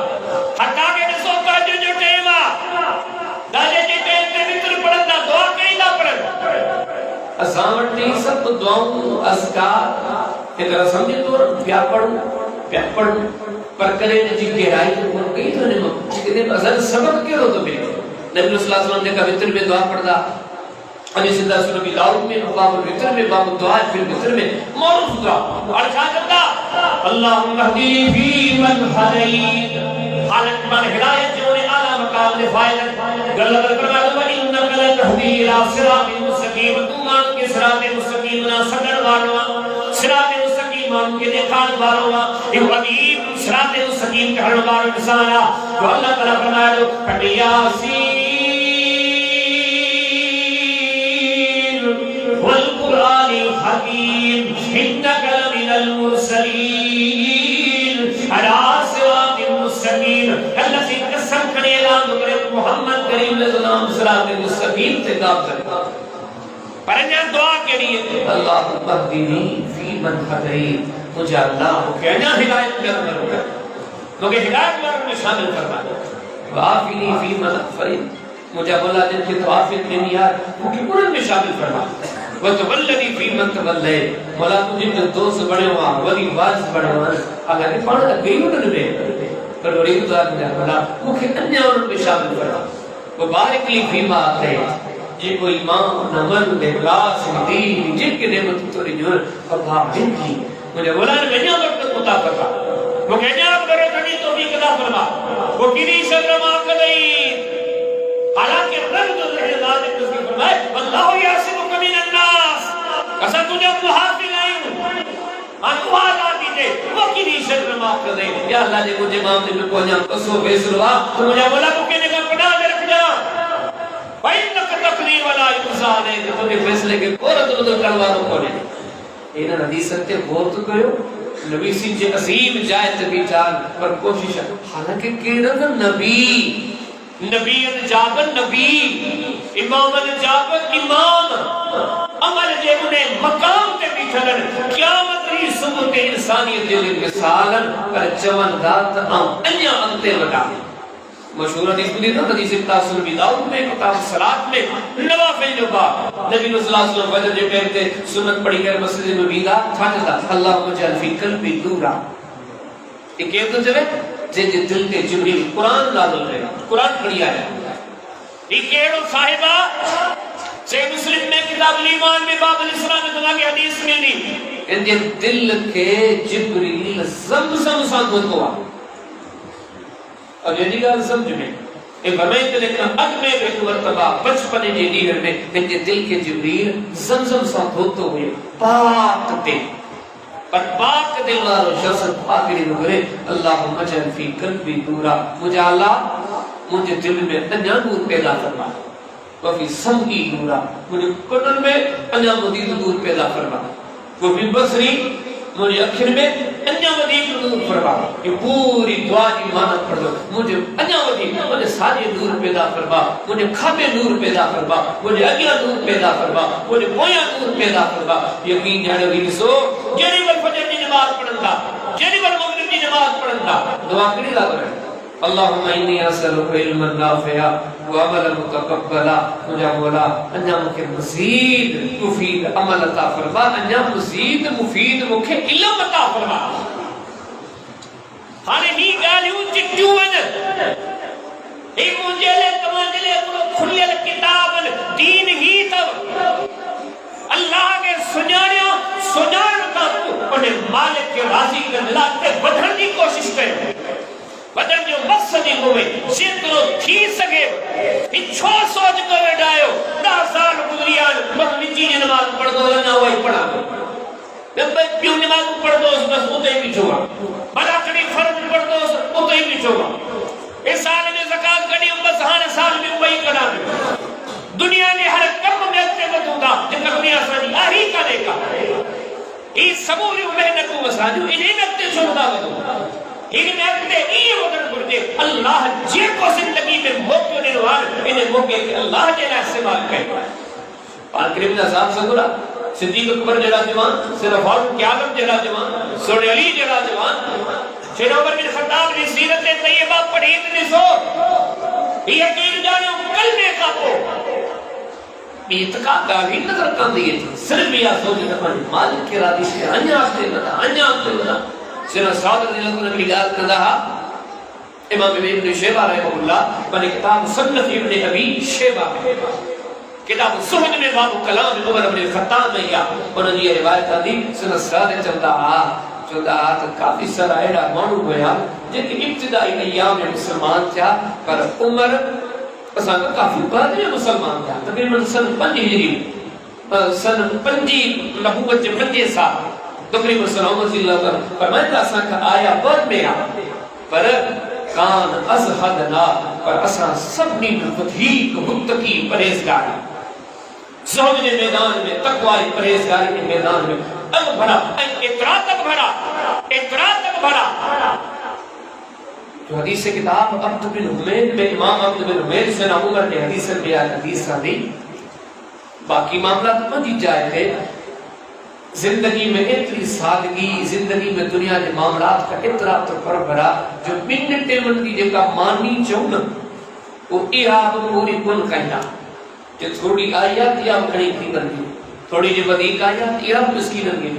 حتیٰ کہ نسو کا جو ٹیمہ داجے جی ٹیم تے متر پڑھنا دعا کہیں نہ پڑھنا اسامتی سب دعاؤں اذکار ایک رسم کے طور پیا پڑھ پر کرے جی گہرائی کو کئی تو نہیں کہ اصل سبق کیوں تو بھی نبی صلی اللہ علیہ وسلم نے کہا وتر میں دعا پڑھدا علی سیدہ سنبی لاؤد میں باب الوتر میں باب الدعاء فی الوتر میں معروف دعا اور کیا کرتا اللہم اہدی فی من ہدیت حالت من ہدایت جو نے اعلی مقام نے فائدہ غلط فرمایا و انک لتہدی الی صراط مستقیم تو مان کے صراط مستقیم نہ سگڑ والو صراط مستقیم مان کے دکھان والو یہ حبیب صراط مستقیم کا ہر بار انسان جو اللہ تعالی فرمایا یاسین والقرآن الحکیم انک لمن المرسلین علی صراط مستقیم اللہ سے قسم کرے اعلان کرے محمد کریم علیہ السلام صراط مستقیم سے کام کرتا پر انجان دعا کے لیے اللہم اہدنی فی من ہدیت مجھے اللہ کو کہنا ہدایت میں اندر کر کیونکہ ہدایت میں شامل کرنا وعافنی فی من اغفرت مجھے مولا جن کی توافق میں نہیں آر کیونکہ قرآن میں شامل فرما وَتَوَلَّنِي فِي مَنْ تَوَلَّيْتَ مولا تجھے جو دوست بڑے ہوا ولی واز بڑے ہوا اگر یہ پڑھنا گئی انہوں نے پر وری گزار نے مولا مکھے انیا انہوں نے شامل فرما وَبَارِكْ لِي فِي مَا آتَيْتَ جی کوئی ایمان نمن اخلاص دین جن کی نعمت توری جو اللہ جن کی مجھے مولا نے میں وقت متا فرما وہ کہنے آپ کرے تھنی توفیق عطا فرما وہ کنی شرما کدئی حالانکہ رب جو اللہ نے تذکر فرمائے واللہ یعصمک من الناس کسا تجھے محافظ آئیں انوال آتی تھے وہ کنی شرما کدئی یا اللہ نے مجھے معاملے میں پہنچا قصو فیصلوا تو مجھے مولا کو کہنے کا پناہ میں رکھ جا فَإِنَّكَ تَقْضِي وَلَا يُقْضَى عَلَيْكَ تو نے فیصلے کے قرۃ بدل کروانوں کو نے اینا حدیث سنتے غور تو کرو نبی سی جے عظیم جائے تبی جان پر کوشش حالانکہ کیڑا نبی نبی جابر نبی امام جابر امام عمل جے انہیں مقام تے بیٹھن قیامت ری صبح کے انسانیت دے کے سالن پر چون دات انیا انتے وڈا مشہور حدیث میں دیتا حدیث کتاب سنبی داؤد میں کتاب صلاۃ میں نوافل جو باب نبی صلی اللہ علیہ وسلم فجر جو کہتے سنت پڑھی کر مسجد نبی دا تھاجتا اللہم اجعل فی قلبی نورا یہ کہتا جوے جے دل کے جبریل قرآن نازل ہے قرآن پڑھی آیا یہ کہڑو صاحبہ سے مسلم میں کتاب الایمان میں باب الاسلام میں دعا کی حدیث میں نہیں ان کے دل کے جبریل زمزم ساتھ ہوتا اور یہ دیگر سمجھ میں ایک فرمائیتے لیکن اب میں ایک مرتبہ بچپنے جی دیگر میں ان کے دل کے جبریل زمزم ساتھ ہوتے ہوئے پاک دل پر پاک دل وارو شخص پاکری نگرے اللہم اجعل فی قلبی نورا مجھے اللہ مجھے دل میں انیا نور پیدا فرما وفی سمعی نورا مجھے کنن میں انیا مدید نور پیدا فرما وفی بصری مجھے اکھر میں انیا مدید نور فرما یہ پوری دعا کی مانت پڑھ دو مجھے انیا مدید مجھے ساری نور پیدا فرما مجھے کھابے نور پیدا فرما مجھے اگیا نور پیدا فرما مجھے بویا نور پیدا فرما یقین جانے ہوئی سو جنی بل فجر کی نماز پڑھندا جنی بل مغرب کی نماز پڑھندا دعا کری لگ رہے اللہم انی اسألک علما نافعا وعملا متقبلا مجھے مولا انجا مکہ مزید مفید عمل عطا فرما انجا مزید مفید مکہ علم عطا فرما ہانے ہی گالیوں چٹوان ایک منجلے کمانجلے کھلیل کتاب دین ہی تب اللہ کے سنیاں کا انہیں مالک کے راضی کر لاتے بدھر کی کوشش کریں بدن جو مقصد ہی ہوئے جتنو تھی سکے اچھو سوچ کو بیٹھائیو 10 سال گزریان مہنجی نماز پڑھ دو لنا وہی پڑھا جب پیو نماز پڑھ دو بس اتے ہی پیچھو گا بڑا کڑی فرض پڑھ دو اتے ہی پیچھو گا اس سال میں زکاة کڑی بس ہانے سال میں وہی کرا دے دنیا نے ہر کم میں اتے بدوں گا جن کا دنیا سانی آہی کرے گا اس سموری محنت کو مساجو انہیں میں اتے چھوڑا بدوں ایک نعمتے یہ وقت کرتے اللہ جے کو زندگی میں موقع نے روان انہیں موقع کہ اللہ جینا استعمال کرے پان کریم نے صاحب سنگورا صدیق اکبر جلا جوان صرف فاروق عالم جلا جوان سوڑ علی جلا جوان شیر عمر بن خطاب نے سیرت طیبہ پڑھی اتنی سو یہ یقین جانے کلمے کا پو اعتقاد داری نظر کان دیئے تھی صرف یہ سوچے اپنے مالک کے راضی سے انجام دے لگا انجام دے لگا سینا سعود رضی اللہ عنہ کی گال کندہ امام ابن شیبہ رحمہ اللہ بنے کتاب صنف ابن ابی شیبہ کتاب سہد میں باب کلام عمر ابن خطاب میں یا انہوں نے یہ روایت آدھی سینا سعود چلتا تو کافی سارا ایڈا مانو گیا جن کی ابتدائی ایام میں مسلمان تھا پر عمر اساں کا کافی بعد میں مسلمان تھا تقریباً سن 5 ہجری سن 5 نبوت کے 5 سال تقریباً سن عمر صلی اللہ علیہ وسلم فرمائے اساں کا آیا بعد میں پر کان ازہدنا پر اساں سب نے فتحیق متقی پرہیزگاری زہد کے میدان میں تقوی پرہیزگاری کے میدان میں اب بھرا اطراع تک بھرا جو حدیث کتاب عبد بن حمید میں امام عبد بن حمید سے عمر نے حدیث بیان حدیث کا دی باقی معاملات پنجی جائے تھے زندگی میں اتنی سادگی زندگی میں دنیا کے معاملات کا اترا تو پر بھرا جو منٹ من کی جگہ مانی چون وہ ایاب پوری کن کہنا کہ تھوڑی آیات یا کھڑی تھی بندی تھوڑی جو بدیق آیات ایاب اس کی ننگی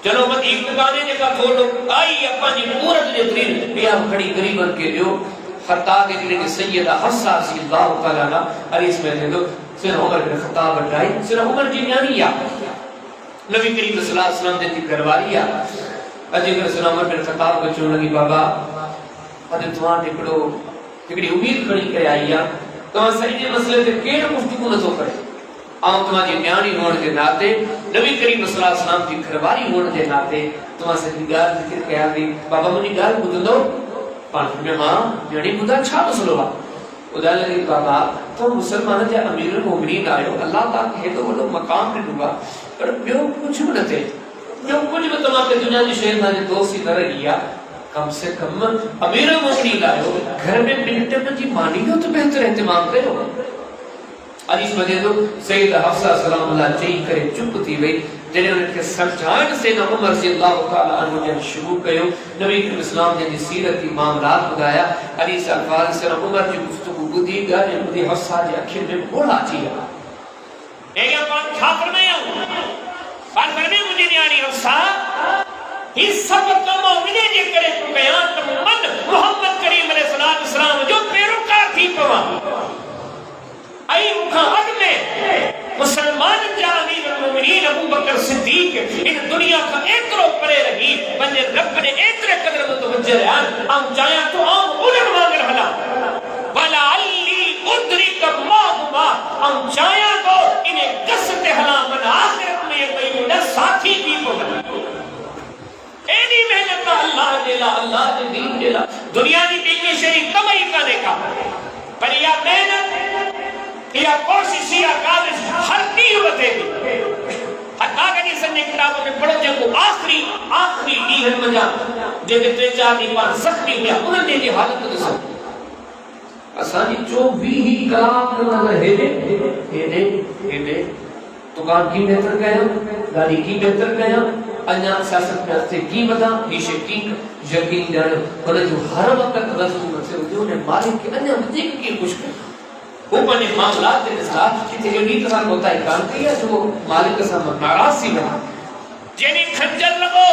چلو بدیق گانے جگہ کھولو آئی اپا جی پورت جترین ایاب کھڑی قریباً کے جو حتیٰ کہ سیدہ حفصہ رضی اللہ تعالیٰ عنہ حدیث میں دے دو سن عمر بن خطاب بٹائی سن عمر جنیانی یا نبی کریم صلی اللہ علیہ وسلم دیتی گھرواری یا اجی کر سن عمر بن خطاب کو چون لگی بابا حضرت توان ٹکڑی امید کھڑی کرے آئی یا تو ہاں صحیح جے مسئلے تھے کیڑ گفتگو نہ تو کرے آؤں تمہاری نیانی ہونے کے ناتے نبی کریم صلی اللہ علیہ وسلم کی گھرواری ہونے کے ناتے تمہاں سے گال ذکر کیا دی بابا منی گال بدھ دو پانچ میں ماں نیانی بدھا چھا مسلو با خدا لگی بابا تو مسلمان جا امیر المومنین آئے اللہ تعالیٰ ہے تو وہ لوگ مقام پہ ڈوبا پر بیو کچھ بھی نہ تھے بیو کچھ بھی تمام کے دنیا کی شہر نے دوستی طرح لیا کم سے کم امیر المومنین آئے گھر میں منٹ میں جی مانی ہو تو بہتر اہتمام کرو حدیث میں دے دو سید حفصہ سلام اللہ چاہی کرے چپ تھی وئی جنہیں انہیں کے سمجھائن سے عمر رضی اللہ تعالیٰ عنہ نے شروع کیوں نبی کریم اسلام نے سیرت کی معاملات بتایا حدیث الفاظ سے عمر کی گفتگو بدھی گا نے بدھی حفصہ جی اکھر میں بولا چیا اے یا پان کھاپر میں ہوں پان پر میں مجھے نیانی حفصہ اس سبت کا مومنے جے کرے بیان من محمد کریم علیہ السلام جو پیروکار تھی پوا ای مکھا حد میں مسلمان جا امیر المومنین ابو بکر صدیق ان دنیا کا ایترو پڑے رہی بندے رب نے ایترے قدر متوجہ رہا ہم چاہیاں تو ہم انہوں مانگ رہا وَلَعَلِّي أُدْرِكَ مَاهُمَا ہم چاہیاں تو انہیں قصد حلا من آخرت میں کوئی نہ ساتھی بھی بگل اینی محنت اللہ دیلا اللہ دے دین دیلا دنیا دی دیکھنے شریف کمائی کرنے کا پر یا محنت یا کوشش یا کالج ہر کی ہوتے ہیں حتیٰ کہ یہ سننے کتابوں میں پڑھو جب وہ آخری دیہن مجا جیسے ترے چار دیوان سختی ہویا انہوں نے یہ حالت کو سکتا اسانی جو بھی ہی کلام نظر ہیدے دکان کی بہتر گیا گاڑی کی بہتر گیا انجا سیاست میں ہستے کی بتا ہیشے کی یقین جانے انہیں جو ہر وقت غزل میں سے ہوتے انہیں مالک کے انجا مجھے کی خوش کرتا اوپر نے معاملات کے نسلات کی تیونی طرح ہوتا ہے کام کیا جو مالک کے سامنے ناراض سی بنا جنہیں کھنجر لگو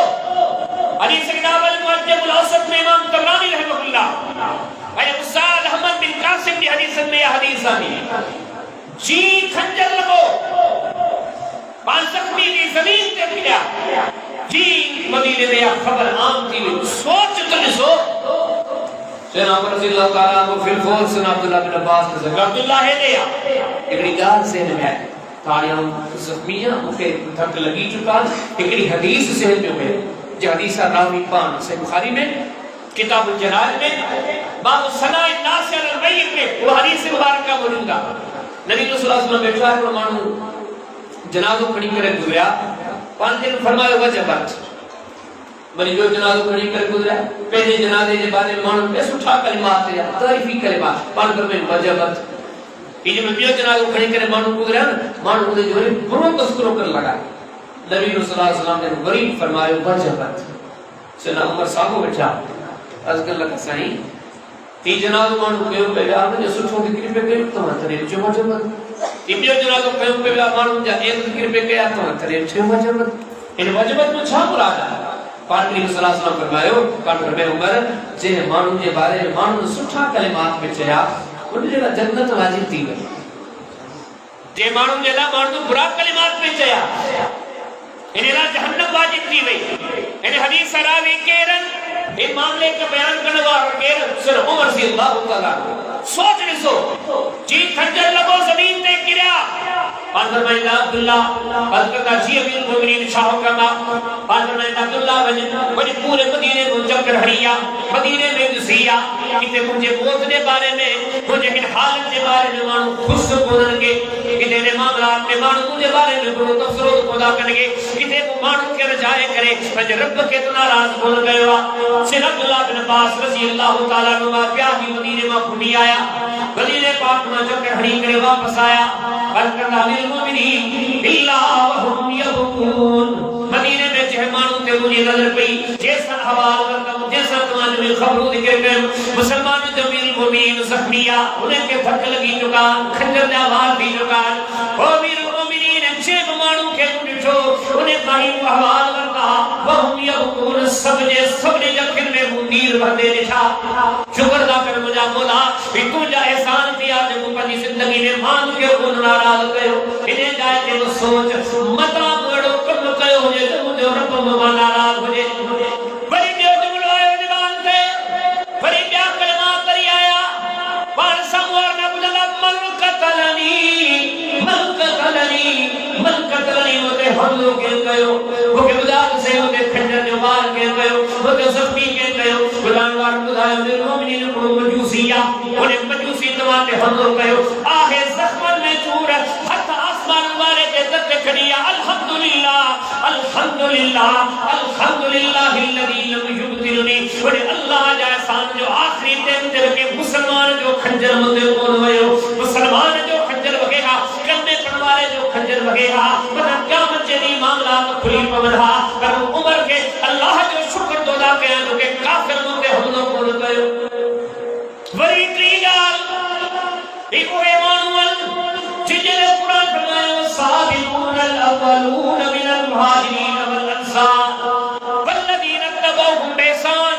حدیث کتاب المعجم الاوسط میں امام طبرانی رحمہ اللہ اور استاد احمد بن قاسم کی حدیث میں یہ حدیث آنی جی کھنجر لگو پانچ زخمی کی زمین تے پھریا جی مدینے میں یہ خبر عام تھی سوچ تو نہیں سو سیدنا عمر رضی اللہ تعالیٰ عنہ فی الفور سیدنا عبداللہ بن عباس کے ذکر عبداللہ ہے دیا ایکڑی گال ذہن میں آئے تاریاں زخمیاں مکہ دھک لگی چکا ایکڑی حدیث ذہن میں ہوئے جو حدیثہ راوی پان سے بخاری میں کتاب الجنائز میں باب صلاح الناس علی المیت میں وہ حدیث مبارکہ موجود ہے نبی صلی اللہ علیہ وسلم بیٹھا ہے فرمانو جنازو کھڑی کرے گزریا پانچ دن فرمائے وجبت بنی جو جنازو کھڑی کر گزرا پہلے جنازے کے بارے میں مانو ایسا اٹھا کلمات ہے تعریفی کلمات پان کر میں وجبت یہ جو بیو جنازو کھڑی کرے مانو گزرا مانو دے جو ہے برو تذکروں کر لگا نبی صلی اللہ علیہ وسلم نے غریب فرمائے وجبت سیدنا عمر صاحب بیٹھا از کر لگا سائیں تی جنازو مانو کیوں پہ آپ نے سٹھوں کی کری پہ گئے تو مانتا نہیں جو وجبت ابن جنازو قیام پہ مانوں جا ایک ذکر پہ کیا تو کرے چھے وجبت ان وجبت میں چھا مراد ہے پاک نبی صلی اللہ علیہ وسلم فرمایو پاک رب عمر جے مانوں جے بارے مانوں سٹھا کلمات میں چیا ان جے جنت واجب تھی وئی جے مانوں جے مانوں برا کلمات میں چیا انہیں لا جہنم واجب تھی وئی انہیں حدیث راوی کیرن ان معاملے کا بیان کرنے والا کیرن سر عمر رضی اللہ تعالیٰ سوچ رسو جی خنجر لگو زمین تے گریا پاس فرمائندہ عبداللہ حضرت جی امیر المؤمنین شاہ کما پاس فرمائندہ عبداللہ بڑی پورے مدینے کو چکر ہڑیا مدینے میں گسیا کتے مجھے موت دے بارے میں مجھے ان حالت دے بارے میں مانو خوش بولن گے کتے نے معاملات میں مانو مجھے بارے میں بڑو تفسروں خدا کرن گے کتے کو مانو کے رجائے کرے مجھے رب کے تو ناراض بول گئے ہوا سن عبداللہ بن عباس رضی اللہ تعالیٰ عنہ پیاہی مدینے میں کھنی آیا مدینے پاک میں چکر ہڑی کرے واپس آیا الکرنا للمؤمنین اللہ وهم یبکون مدینے میں چہمانوں تے مجھے نظر پئی جیسا حوال کرتا جیسا تمہارے میں خبروں ذکر کر مسلمانوں تے امیر المؤمنین زخمیہ انہیں کے دھک لگی چکان خنجر نے آواز دی چکان او امیر المؤمنین اچھے مانوں کے مجھو انہیں کہیں وہ حوال کرتا وهم یبکون سب نے جکھن میں منیر بھردے لکھا شکر دا کر مجھا مولا بھی تو جا احسان دیا جب اپنی زندگی میں مان کے کو ناراض گئے انہیں جائے تے وہ سوچ مطلع بڑو کم کہے ہو جائے تو مجھے رب مما ناراض ہو جائے بڑی دیو جملو آئے جبان تھے بڑی بیا کلمات تری آیا پان سمور میں کچھ اللہ من قتلنی ہوتے حملوں کے گئے وہ کے بدار سے ہوتے کھنجر نے مار کے گئے وہ کے زخمی کے گئے بلانوار خدای امیر مومنین کو مجوسیہ انہیں مجوسی تماتے حملوں گئے آہ زخمن میں چور حتی آسمان والے کے دت کھڑیا الحمدللہ الحمدللہ الحمدللہ اللذی لم یبتلنی انہیں اللہ جائے سان جو آخری ٹیم دل کے مسلمان جو کھنجر مدے کون ہوئے مسلمان جو کھنجر وغیرہ کرنے پڑوارے جو کھنجر وغیرہ بنا قیامت جنی معاملات کھلی پمدھا کرو عمر کے اللہ جو شکر دودا کے ہیں جو کہ کافر مدے حملوں کون گئے وری تریجال ایکو ایمانوال جنجل قرآن فرمائے سابقون الاولون من المہاجرین والانصار والذین اتبعوهم بإحسان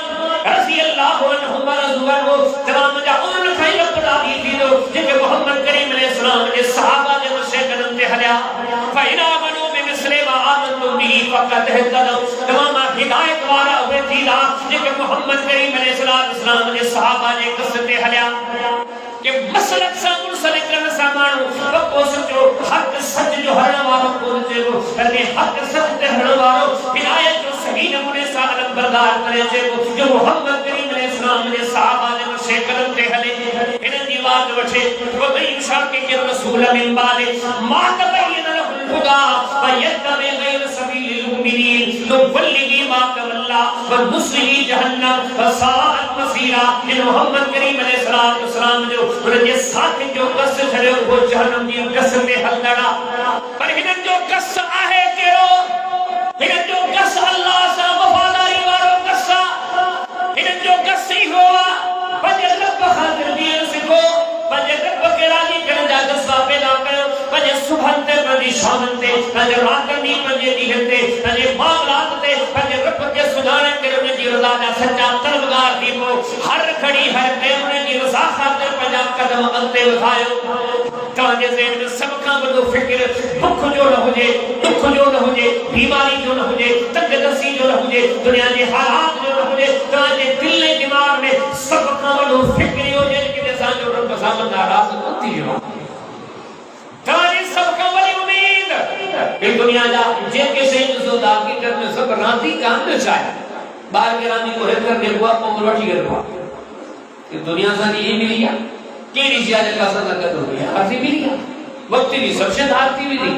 رضی اللہ عنہم ورضوا عنہ تمام جاؤن خیر قرآنی تھی دو جن کے محمد کریم علیہ السلام نے صحابہ نے مجھے قدم تے حلیا فَإِنْ آمَنُوا بِمِثْلِ مَا آمَنْتُمْ بِهِ فَقَدْ اهْتَدَوْا تمام ہدایت والا ہوئے تھی دا جن کے محمد کریم علیہ السلام نے صحابہ نے قصد تے حلیا کہ مسلک سا منسلک کرنے سا مانو وقو سجو حق سج جو ہرنا وارو کو جیگو کرنے حق سج تے ہرنا وارو ہدایت جو صحیح نمونے سا علم بردار کرے جیگو جو محمد کریم علیہ السلام نے صحابہ نے مجھے قدم تے حلے انہیں دیوات وچھے وَمَنْ يُشَاقِقِ الرَّسُولَ مِنْ بَعْدِ مَا تَبَيَّنَ لَهُ الْهُدَىٰ وَيَتَّبِعْ غَيْرَ سَبِيلِ الْمُؤْمِنِينَ نُوَلِّهِ مَا تَوَلَّىٰ وَنُصْلِهِ جَهَنَّمَ وَسَاءَتْ مَصِيرًا ان محمد کریم علیہ السلام جو انہیں ساتھ جو قص چھڑے وہ جہنم دی قص میں حل لڑا پر انہیں جو قص آہے کیڑو انہیں جو قص اللہ سا وفاداری وارو قصہ انہیں جو قص ہی ہوا پنجے رب خاطر دین سکھو پنجے رب کے راضی کرن جا قصہ پیدا کرو پنجے صبح تے پنجے شام تے پنجے رات دی پنجے دیہن تے پنجے معاملات تے پنجے رب کے سنانے کرنے دی رضا دا سچا طلبگار دی وہ ہر کھڑی ہر پیمنے دی رضا خاطر پنجا قدم انتے اٹھائیو تاجے ذہن میں سب کا بدو فکر دکھ جو نہ ہو جے دکھ جو نہ ہو جے بیماری جو نہ ہو جے تنگ دستی جو نہ ہو جے دنیا کے حالات جو نہ ہو جے تاجے دل دماغ میں سب کا بدو فکر ہو جے کہ جیسا جو رب سامن ناراض ہوتی ہو تاجے سب کا بڑی امید کہ دنیا جا جن کے سے زودا کی کرنے سب راضی کام نہ چاہے بار گرامی کو ہر کرنے ہوا عمر وٹی کر ہوا کہ دنیا سے یہ ملیا کیڑی زیادہ کا سزا کر ہو گیا ہر سی ملیا وقت بھی سب سے دھارتی بھی تھی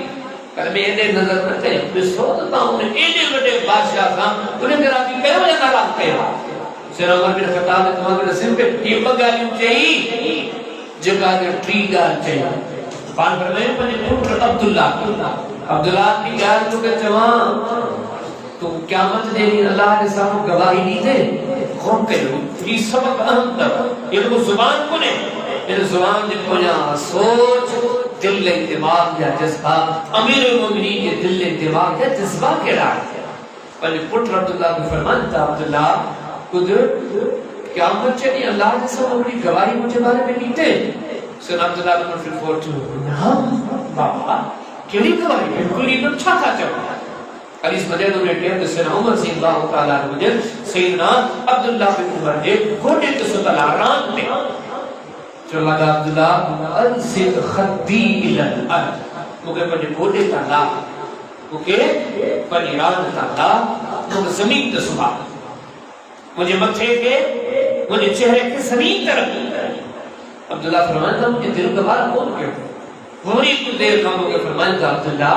کہ میں یہ نظر نہ تے میں سوچتا ہوں نے اینے بڑے بادشاہ تھا انہیں میرا بھی کہو یا ناراض کہا سر عمر بن خطاب نے تمہارے رسم پہ یہ بگالی چاہیے جگہ کے ٹری گال چاہیے پان پر میں پنے پوٹر عبداللہ کی گال تو کہ جوان تو قیامت دینی اللہ کے سامنے گواہی نہیں دے خون کرو یہ سبق اہم تر یہ تو زبان کو نے یہ زبان نے کو جہاں سوچ دل دماغ یا جذبہ امیر المومنین کے دل دماغ یا جذبہ کے رائے پہلے پٹر عبداللہ کو فرمانتا عبداللہ قدر قیامت چلی اللہ نے سب اپنی گواہی مجھے بارے میں لیتے سن عبداللہ بن مفر فورٹو نعم بابا کیلی گواہی بالکل ایمن چھاتا چاہتا حدیث مجید انہیں کہتے سن عمر سی اللہ تعالیٰ مجید سیدنا عبداللہ بن عمر نے گھوڑے کے ستلا ران میں جو لگا عبداللہ انسد خدی الالارض مجھے پڑھے گھوڑے کا لا مجھے پڑھے ران کا لا مجھے زمین کے صبح مجھے متھے کے مجھے چہرے کے زمین طرف عبداللہ فرمانتا مجھے دل کا بار کون کیا بہنی کچھ دیر کاموں کے فرمانتا عبداللہ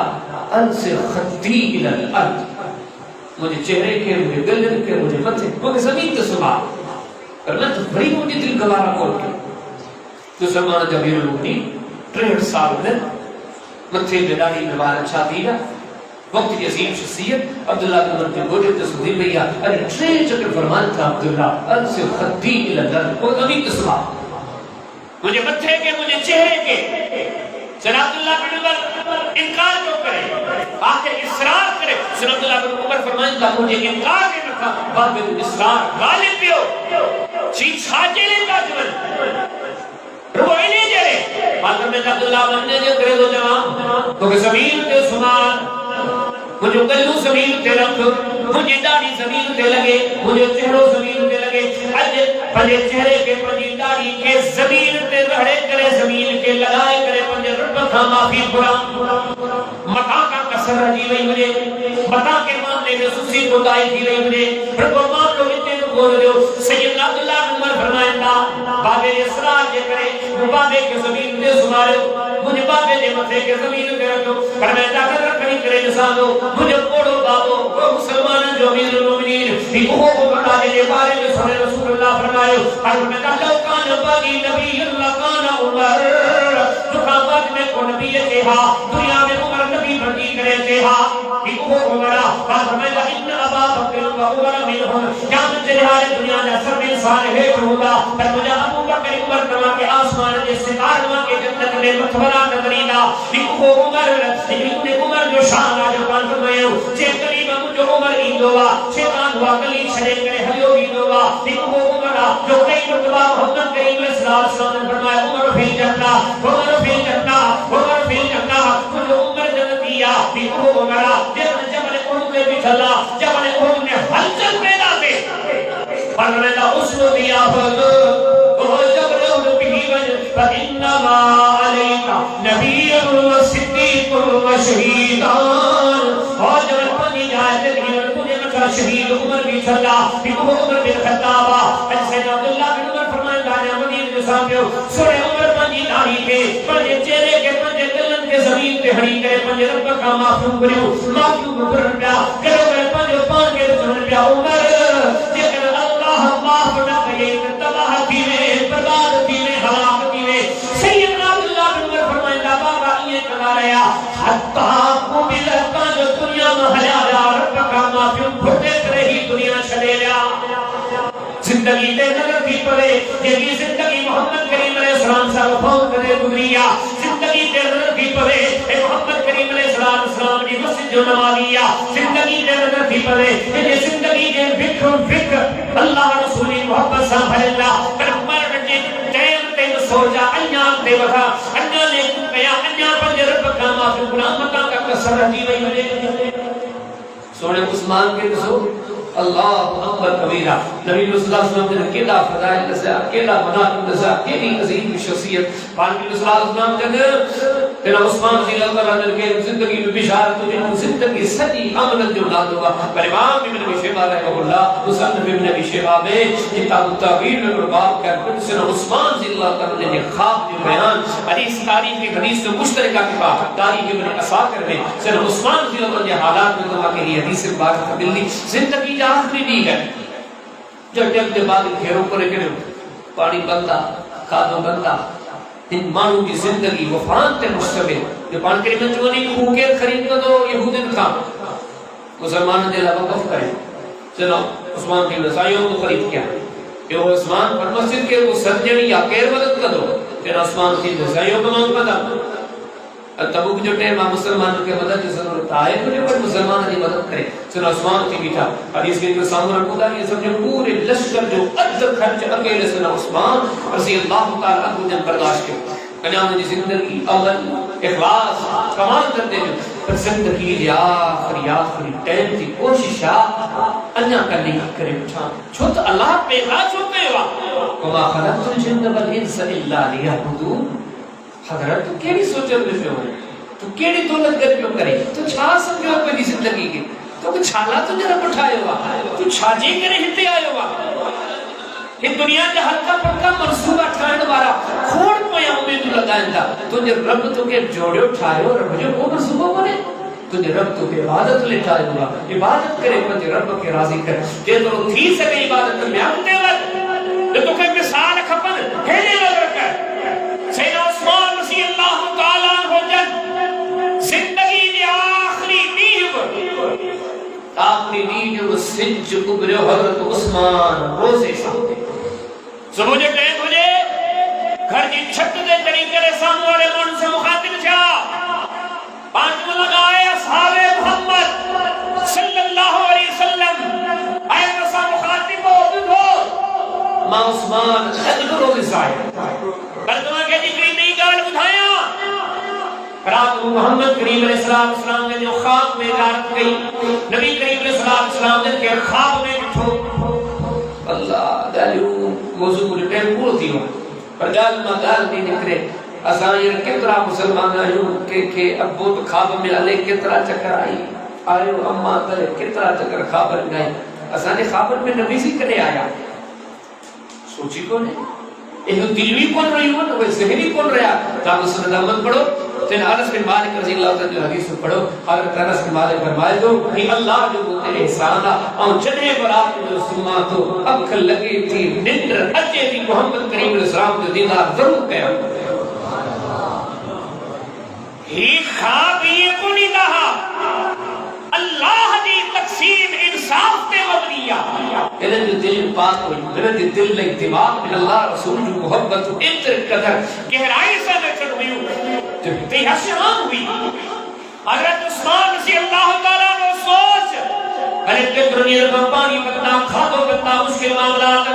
انسد خدی الالارض مجھے چہرے کے مجھے گلن کے مجھے متھے مجھے زمین کے صبح فرمانتا بڑی مجھے دل کا بار کون کیا تو زمانہ جبیر المومنین 63 سال میں متھے میں داڑھی میں بال اچھا دیا وقت کی عظیم شخصیت عبداللہ بن عمر کے گوڑے تصدیق بھیا ارے ٹرین چکر فرمان تھا عبداللہ انسد خدی الالارض وہ زمین کے صبح مجھے متھے کے مجھے چہرے کے سن عبداللہ بن عمر انکار جو کرے آخر اصرار کرے سن عبداللہ بن عمر فرمائیں تھا مجھے انکار کے رکھا باب اصرار غالب بیو چیز خاجے لے کا جمن روئی نہیں جرے ماتر میں عبداللہ بننے جو کرے دو جوان تو کہ زمین کے سمان مجھے گلو زمین تے رکھ مجھے داڑھی زمین تے لگے مجھے چہروں زمین تے لگے اج پنجے چہرے کے پنجی داڑھی کے زمین تے رہڑے کرے زمین کے لگائے کرے پنجے رب تھا معافی برا متا کا کسر رجی وئی مجھے متا کے ماننے میں سسی کوتاہی تھی وئی مجھے رب مان لو اتنے تو بول دیو سیدنا عبداللہ بن عمر فرمائیں بابے اسرار جے کرے بابے کے زمین تے سمارے مجھے بابے دے متھے کے زمین تے رکھو فرمائیں طاقت رکھنی کرے نسانو مجھے پوڑو بابو وہ مسلمان جو امیر المومنین بھی وہ بتا دے بارے میں سنے رسول اللہ فرمائے اور میں کہا لو کان باقی نبی اللہ کان عمر دکھامات میں کو نبی کہا دنیا میں عمر نبی بندی کرے کہا کہ وہ عمرہ اور فرمائے ان ابا بکر و عمر منہم قیامت جہار دنیا میں سب انسان ہے ہوگا پر مجھے ابو بکر عمر کما کے آسمان کے ستاروں کے جنت میں متبرا نظرینا کہ وہ عمر ابن عمر جو شان آج قرآن فرمائے چے قریب مجھے عمر ایندوا شیطان ہوا گلی چھڑے کرے ہلیو ایندوا کہ وہ عمر جو کئی مرتبہ محمد کریم صلی اللہ علیہ وسلم نے فرمایا عمر فی الجنہ عمر فی الجنہ عمر فی الجنہ مجھے عمر جنتیا کہ وہ عمر جبل احد میں بچھلا جبل احد میں ہلچل پیدا تھے فرمایا اس کو دیا وہ جبل احد بھی وجہ فانما علیک نبی و صدیق و شہیدان اور جبل پانی جائے تقریبا تجھے مکہ شہید عمر بھی چلا کہ وہ عمر بن خطاب ایسے عبداللہ بن عمر فرمائے دانے مدین کے سامنے سورے عمر پانی داری کے پنجے چہرے کے پنجے گلن کے زمین پہ ہڑی کرے پنجے رب کا معفوم کریو معفوم کرن پیا کرو کرے پنجے پان کے رسول پیا عمر جیکر اللہ معاف نہ کرے تباہ کیوے برباد کیوے ہلاک کیوے سیدنا عبداللہ بن عمر فرمائے بابا یہ کہا رہا حتیٰ کو ملتا جو دنیا میں حیاء رب کا معفوم بھٹے کرے ہی دنیا چھڑے لیا زندگی تے نظر تھی پڑے یہ زندگی محمد کریم علیہ السلام سے وفات کرے گزریا زندگی تے نظر تھی پڑے اے محمد کریم علیہ السلام نے مسجد جو نوالیا زندگی تے نظر تھی پڑے یہ زندگی کے فکر اللہ رسولی محبت سے بھرلا پر عمر نے ٹائم تے سوچا انیام تے وکھا انیا نے کیا انیا پر رب کا معافی گناہ مکہ کا کسر دی وئی ملے سونے عثمان کے دسو اللہ اکبر کبیرہ نبی صلی اللہ علیہ وسلم نے کیلا فضائل دسا کیلا مناقب دسا کیلی عظیم شخصیت پاک صلی اللہ علیہ وسلم نے تیرا عثمان رضی اللہ عنہ کے زندگی میں بشارت تجھے زندگی سجی امن جو اولاد ہوا پر امام ابن ابی شیبہ رحمہ اللہ مصنف ابن ابی شیبہ میں کتاب التوحید میں باب کر سن عثمان رضی اللہ عنہ نے خواب میں بیان حدیث تاریخ کی حدیث سے مشترکہ کی بات تاریخ ابن اساکر میں سن عثمان رضی اللہ عنہ حالات میں اللہ کی حدیث بات ملی زندگی آخری بھی ہے جب جب بعد گھیروں کو رکھنے پانی بندہ کھادو بندہ ان مانو کی زندگی وفان تے مشتبہ جو پان کے میں چونی خوکیر خرید کو دو یہودن کام مسلمان دے لبا وقف کریں چلو عثمان کی رسائیوں کو خرید کیا کہ وہ عثمان پر مسجد کے وہ سرجنی یا کیر مدد کا دو پھر عثمان کی رسائیوں کو مانگ پتا تبوک جو ٹائم مسلمان کے مدد کی ضرورت ہے تو جو مسلمان کی مدد کرے سن عثمان کی بیٹھا حدیث کے اندر سامنے رکھو دا یہ سمجھو پورے لشکر جو اد خرچ اکیلے سن عثمان رضی اللہ تعالی عنہ نے برداشت کیا انہوں نے زندگی عمل اخلاص کمال کرتے ہیں پر زندگی دی آخری ٹائم کی کوشش انیا کرنے کی کرے اٹھا چھوٹ اللہ پہ لا چھوٹے ہوا وما خلقت الجن والانس الا ليعبدون حضرت تو کیڑی سوچ میں پہ ہوئے تو کیڑی دولت گر پیو کرے تو چھا سمجھو اپنی زندگی کے تو چھالا تو جرا اٹھائے ہوا تو چھاجے کرے ہتے آئے ہوا یہ دنیا کے ہلکا پڑکا منصوبہ ٹھائن وارا کھوڑ پویا امید لگائیں دا تو جب رب تو کے جوڑے اٹھائے ہو رب جو وہ منصوبہ بنے تو جب رب تو کے عبادت لٹھائے ہوا عبادت کرے پر رب کے راضی کر کہ تو تھی سکے عبادت میں آتے وقت جو تو کہ مثال کھپن ہیلے لگ رکھا ہے سیدہ عثمان رضی اللہ تعالیٰ ہو جن زندگی دی آخری نیو سنج کبرے حضرت عثمان روزے سامنے صبح جو ٹائم ہو جائے گھر کی چھت دے طریقے رے سامنے والے من سے مخاطب چھا پانچ میں لگائے اصحاب محمد صلی اللہ علیہ وسلم آئے رسا مخاطب ہو دھو ماں عثمان ادھر روزے سائے بلدوان کے جگری نہیں گال بدھایا رات محمد کریم علیہ السلام نے جو خواب میں رات گئی نبی کریم علیہ السلام نے کہ خواب میں اٹھو اللہ دلیو موضوع کو ٹائم پورا تھی پر گال ما گال نہیں نکرے اساں یہ کترا مسلمان آئیو کہ ابو تو خواب میں لے کترا چکر آئی آئیو اما تلے کترا چکر خواب گئے اساں نے خواب میں نبی سے کرے آیا سوچی کون ہے یہ دلوی کون رہی ہو وہ ذہنی کون رہا تاکہ سن اللہ پڑھو تین انس بن مالک رضی اللہ تعالی عنہ حدیث پڑھو حضرت انس بن مالک فرمائے تو کہ اللہ جو تیرے احسان اور جنے برات جو سما تو اب کل لگی تھی نندر اچے تھی محمد کریم علیہ السلام جو دیدار ضرور کیا ہی خواب یہ کو نہیں کہا اللہ دی تقسیم انصاف تے مبنیہ انہیں جو دل پاک ہوئی انہیں جو دل لگ دماغ من اللہ رسول جو محبت اتر قدر گہرائی سے میں چڑھ ہوئی جو انتہا سے عام ہوئی حضرت عثمان رضی اللہ تعالیٰ نے سوچ ارے کترنی رقم پانی کتنا کھادو کتنا مشکل معاملات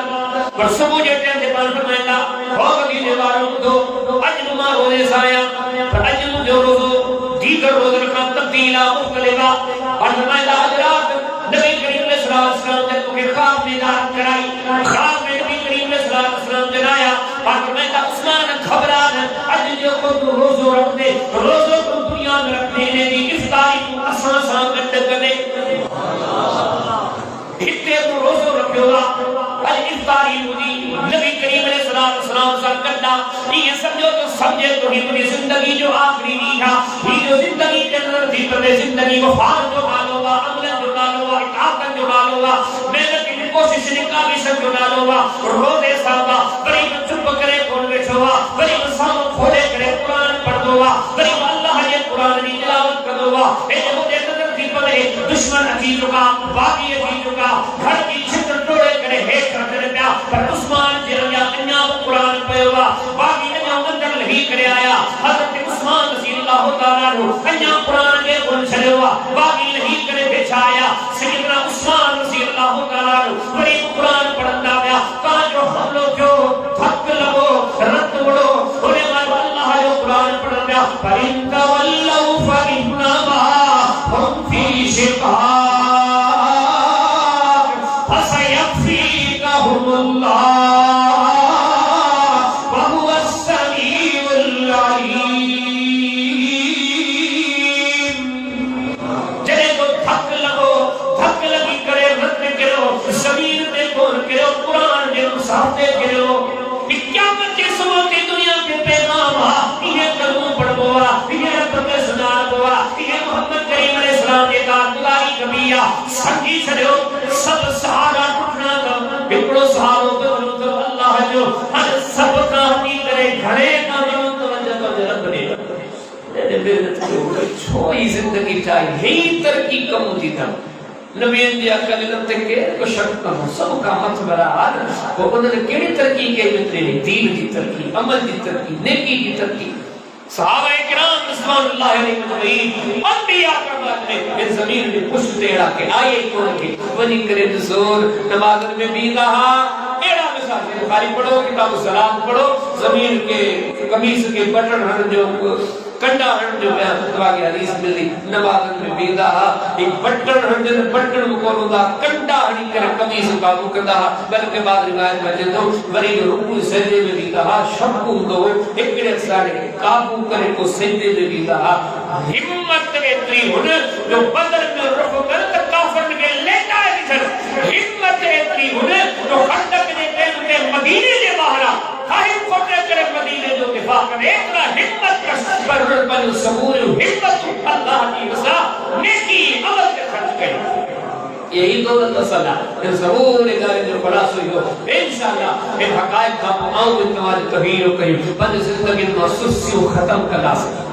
پر سبو جیٹے سے پان فرمائندا بہت دینے والوں دو اجل مارو دے سایا پر اجل جو روزو دیگر روز رکھا تبدیلہ مختلفہ اور فرمائندا حضرات نبی کریم علیہ السلام نے تو کہ خواب میں دار کرائی خواب میں نبی کریم علیہ السلام جنایا اور فرمائندا عثمان گھبران اجل جو کو روزو رکھ دے روزو کو دنیا میں رکھنے دی افطاری کو اساں سامنے کرنے ہتے تو روزو رکھو گا افطاری مجھے نبی کریم علیہ السلام سر کرنا یہ سمجھو تو سمجھے تو ہی اپنی زندگی جو آخری نہیں ہے یہ جو زندگی کے اندر تھی پر زندگی وفات جو ڈالو گا عمل جو ڈالو گا اطاعت جو ڈالو گا محنت کی کوشش نکابش جو ڈالو گا روزے صاحبہ غریب چپ کرے کون بیٹھو گا غریب سامو کھولے کرے قرآن پڑھ دو گا غریب اللہ یہ قرآن کی تلاوت کر دو گا اے مجھے نظر تھی پر دشمن عزیزوں کا باقی عزیزوں کا گھر کی چھتر توڑے کرے ہیٹ کرتے پیا پر عثمان جریا انیا قرآن پہوا باقی انیا مندر لہی کرے آیا حضرت عثمان رضی اللہ تعالیٰ رو انیا قرآن کے بن چھلے ہوا باقی لہی کرے بیچا آیا سیدنا عثمان رضی اللہ تعالیٰ رو بڑی قرآن پڑھتا پیا کہاں جو ہم لوگ جو تھک لگو رد بڑو انہیں مارو اللہ جو قرآن پڑھتا پیا فَإِن تَوَلَّوْا فَإِنَّمَا هُمْ فِي شِقَاقٍ فَسَيَكْفِيكَهُمُ اللَّهُ وَهُوَ السَّمِيعُ الْعَلِيمُ جنہیں تو تھک لگو تھک لگی کرے رد کرو زمین تے کون کرو قرآن دے مسافتے کرو قیامت کے سماتے دنیا کے پیغام یہ کلموں پڑھ بوا یہ رب کے سنا بوا یہ محمد کریم علیہ السلام کے دار دلائی کبھیا سنگی چھڑو سب سہارا ٹوٹنا کم بکڑو سہارو بکڑو تو اللہ جو ہر سب کہانی کرے گھڑے کا جو توجہ تو رب نے میرے بیرت کے ہوئے چھوئی زندگی چاہیے ہی ترقی کم ہوتی تھا نبی انجی اکل لگتے کہ کو شک کم سب کا مت برآد وہ انہوں نے کیڑی ترقی کے مترے دین کی ترقی عمل کی ترقی نیکی کی ترقی صحابہ کرام کرام رضوان اللہ علیہ مجمعین انبیاء کرامات نے اس زمین میں پشت ٹیڑا کے آئے کون کے ونی کرے زور نماز میں بھی رہا ایڑا مثال بخاری پڑھو کتاب الصلاۃ پڑھو زمین کے قمیص کے بٹن ہن جو کنڈا ہن جو بیان فتوا کی حدیث ملی نماز میں بھی رہا ایک بٹن ہن جو بٹن کو دا کنڈا ہن کر قمیص قابو کردا بلکہ بعد روایت میں جو وری رکوع سجدے میں بھی رہا شکو دو ایکڑے ساڑے قابو کرے کو سجدے میں بھی رہا ہمت اتنی ہن جو بدر میں رفع کر کافر کے لیٹا ہے ہمت اتنی ہن جو خندق نے تے مدینے دے باہر خاہم کوٹے کرے مدینے جو دفاع کرے اتنا ہمت کا پر بن صبور ہمت اللہ کی رضا نیکی عمل کے خرچ کرے یہی دولت اصل ہے ضرور ادارے جو بڑا سوئی ہو انشاءاللہ ان حقائق کا آؤں اتوار تغییر و کریم بند زندگی محسوسی و ختم کر سکتا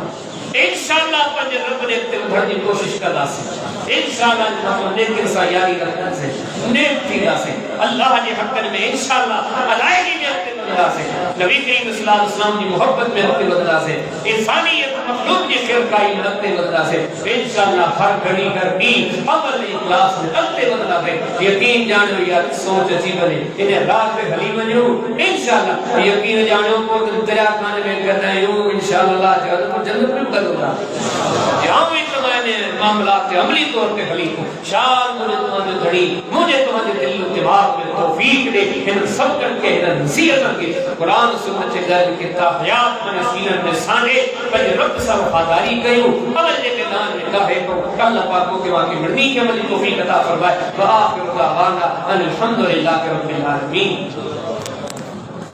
انشاءاللہ پنج رب نے اتبھر کی کوشش کر سکتا انشاءاللہ جنہوں نے نیک انسا یاری رکھنا سے نیک تھی سے اللہ نے حقن میں انشاءاللہ ادائیگی میں اپنے بدلا سے نبی کریم صلی اللہ علیہ وسلم کی محبت میں اپنے بدلا سے انسانیت مخلوق کی خیرکائی میں اپنے بدلا سے انشاءاللہ ہر گھڑی گھڑی عمل اخلاص میں اپنے بدلا سے یقین جانو یا سوچ اچھی بنے انہیں رات میں حلی بنیو انشاءاللہ یقین جانو کو دریا کھانے میں کرنا ہے انشاءاللہ جنت میں بدلا جہاں بھی تمہارے معاملات کے عملی طور پہ حلی کو شاید مجھے تمہارے گھڑی مجھے تمہارے دل و دماغ میں توفیق دے ان سب کر کے ان نصیحت کر کے قرآن و سنت سے غیر کے تاحیات میں سینت میں سانے پر رب سے وفاداری کہو عمل کے میدان میں کہے تو اللہ پاک کو کہ واقعی مرنی کے عملی توفیق عطا فرمائے وآخر دعوانا ان الحمدللہ رب العالمین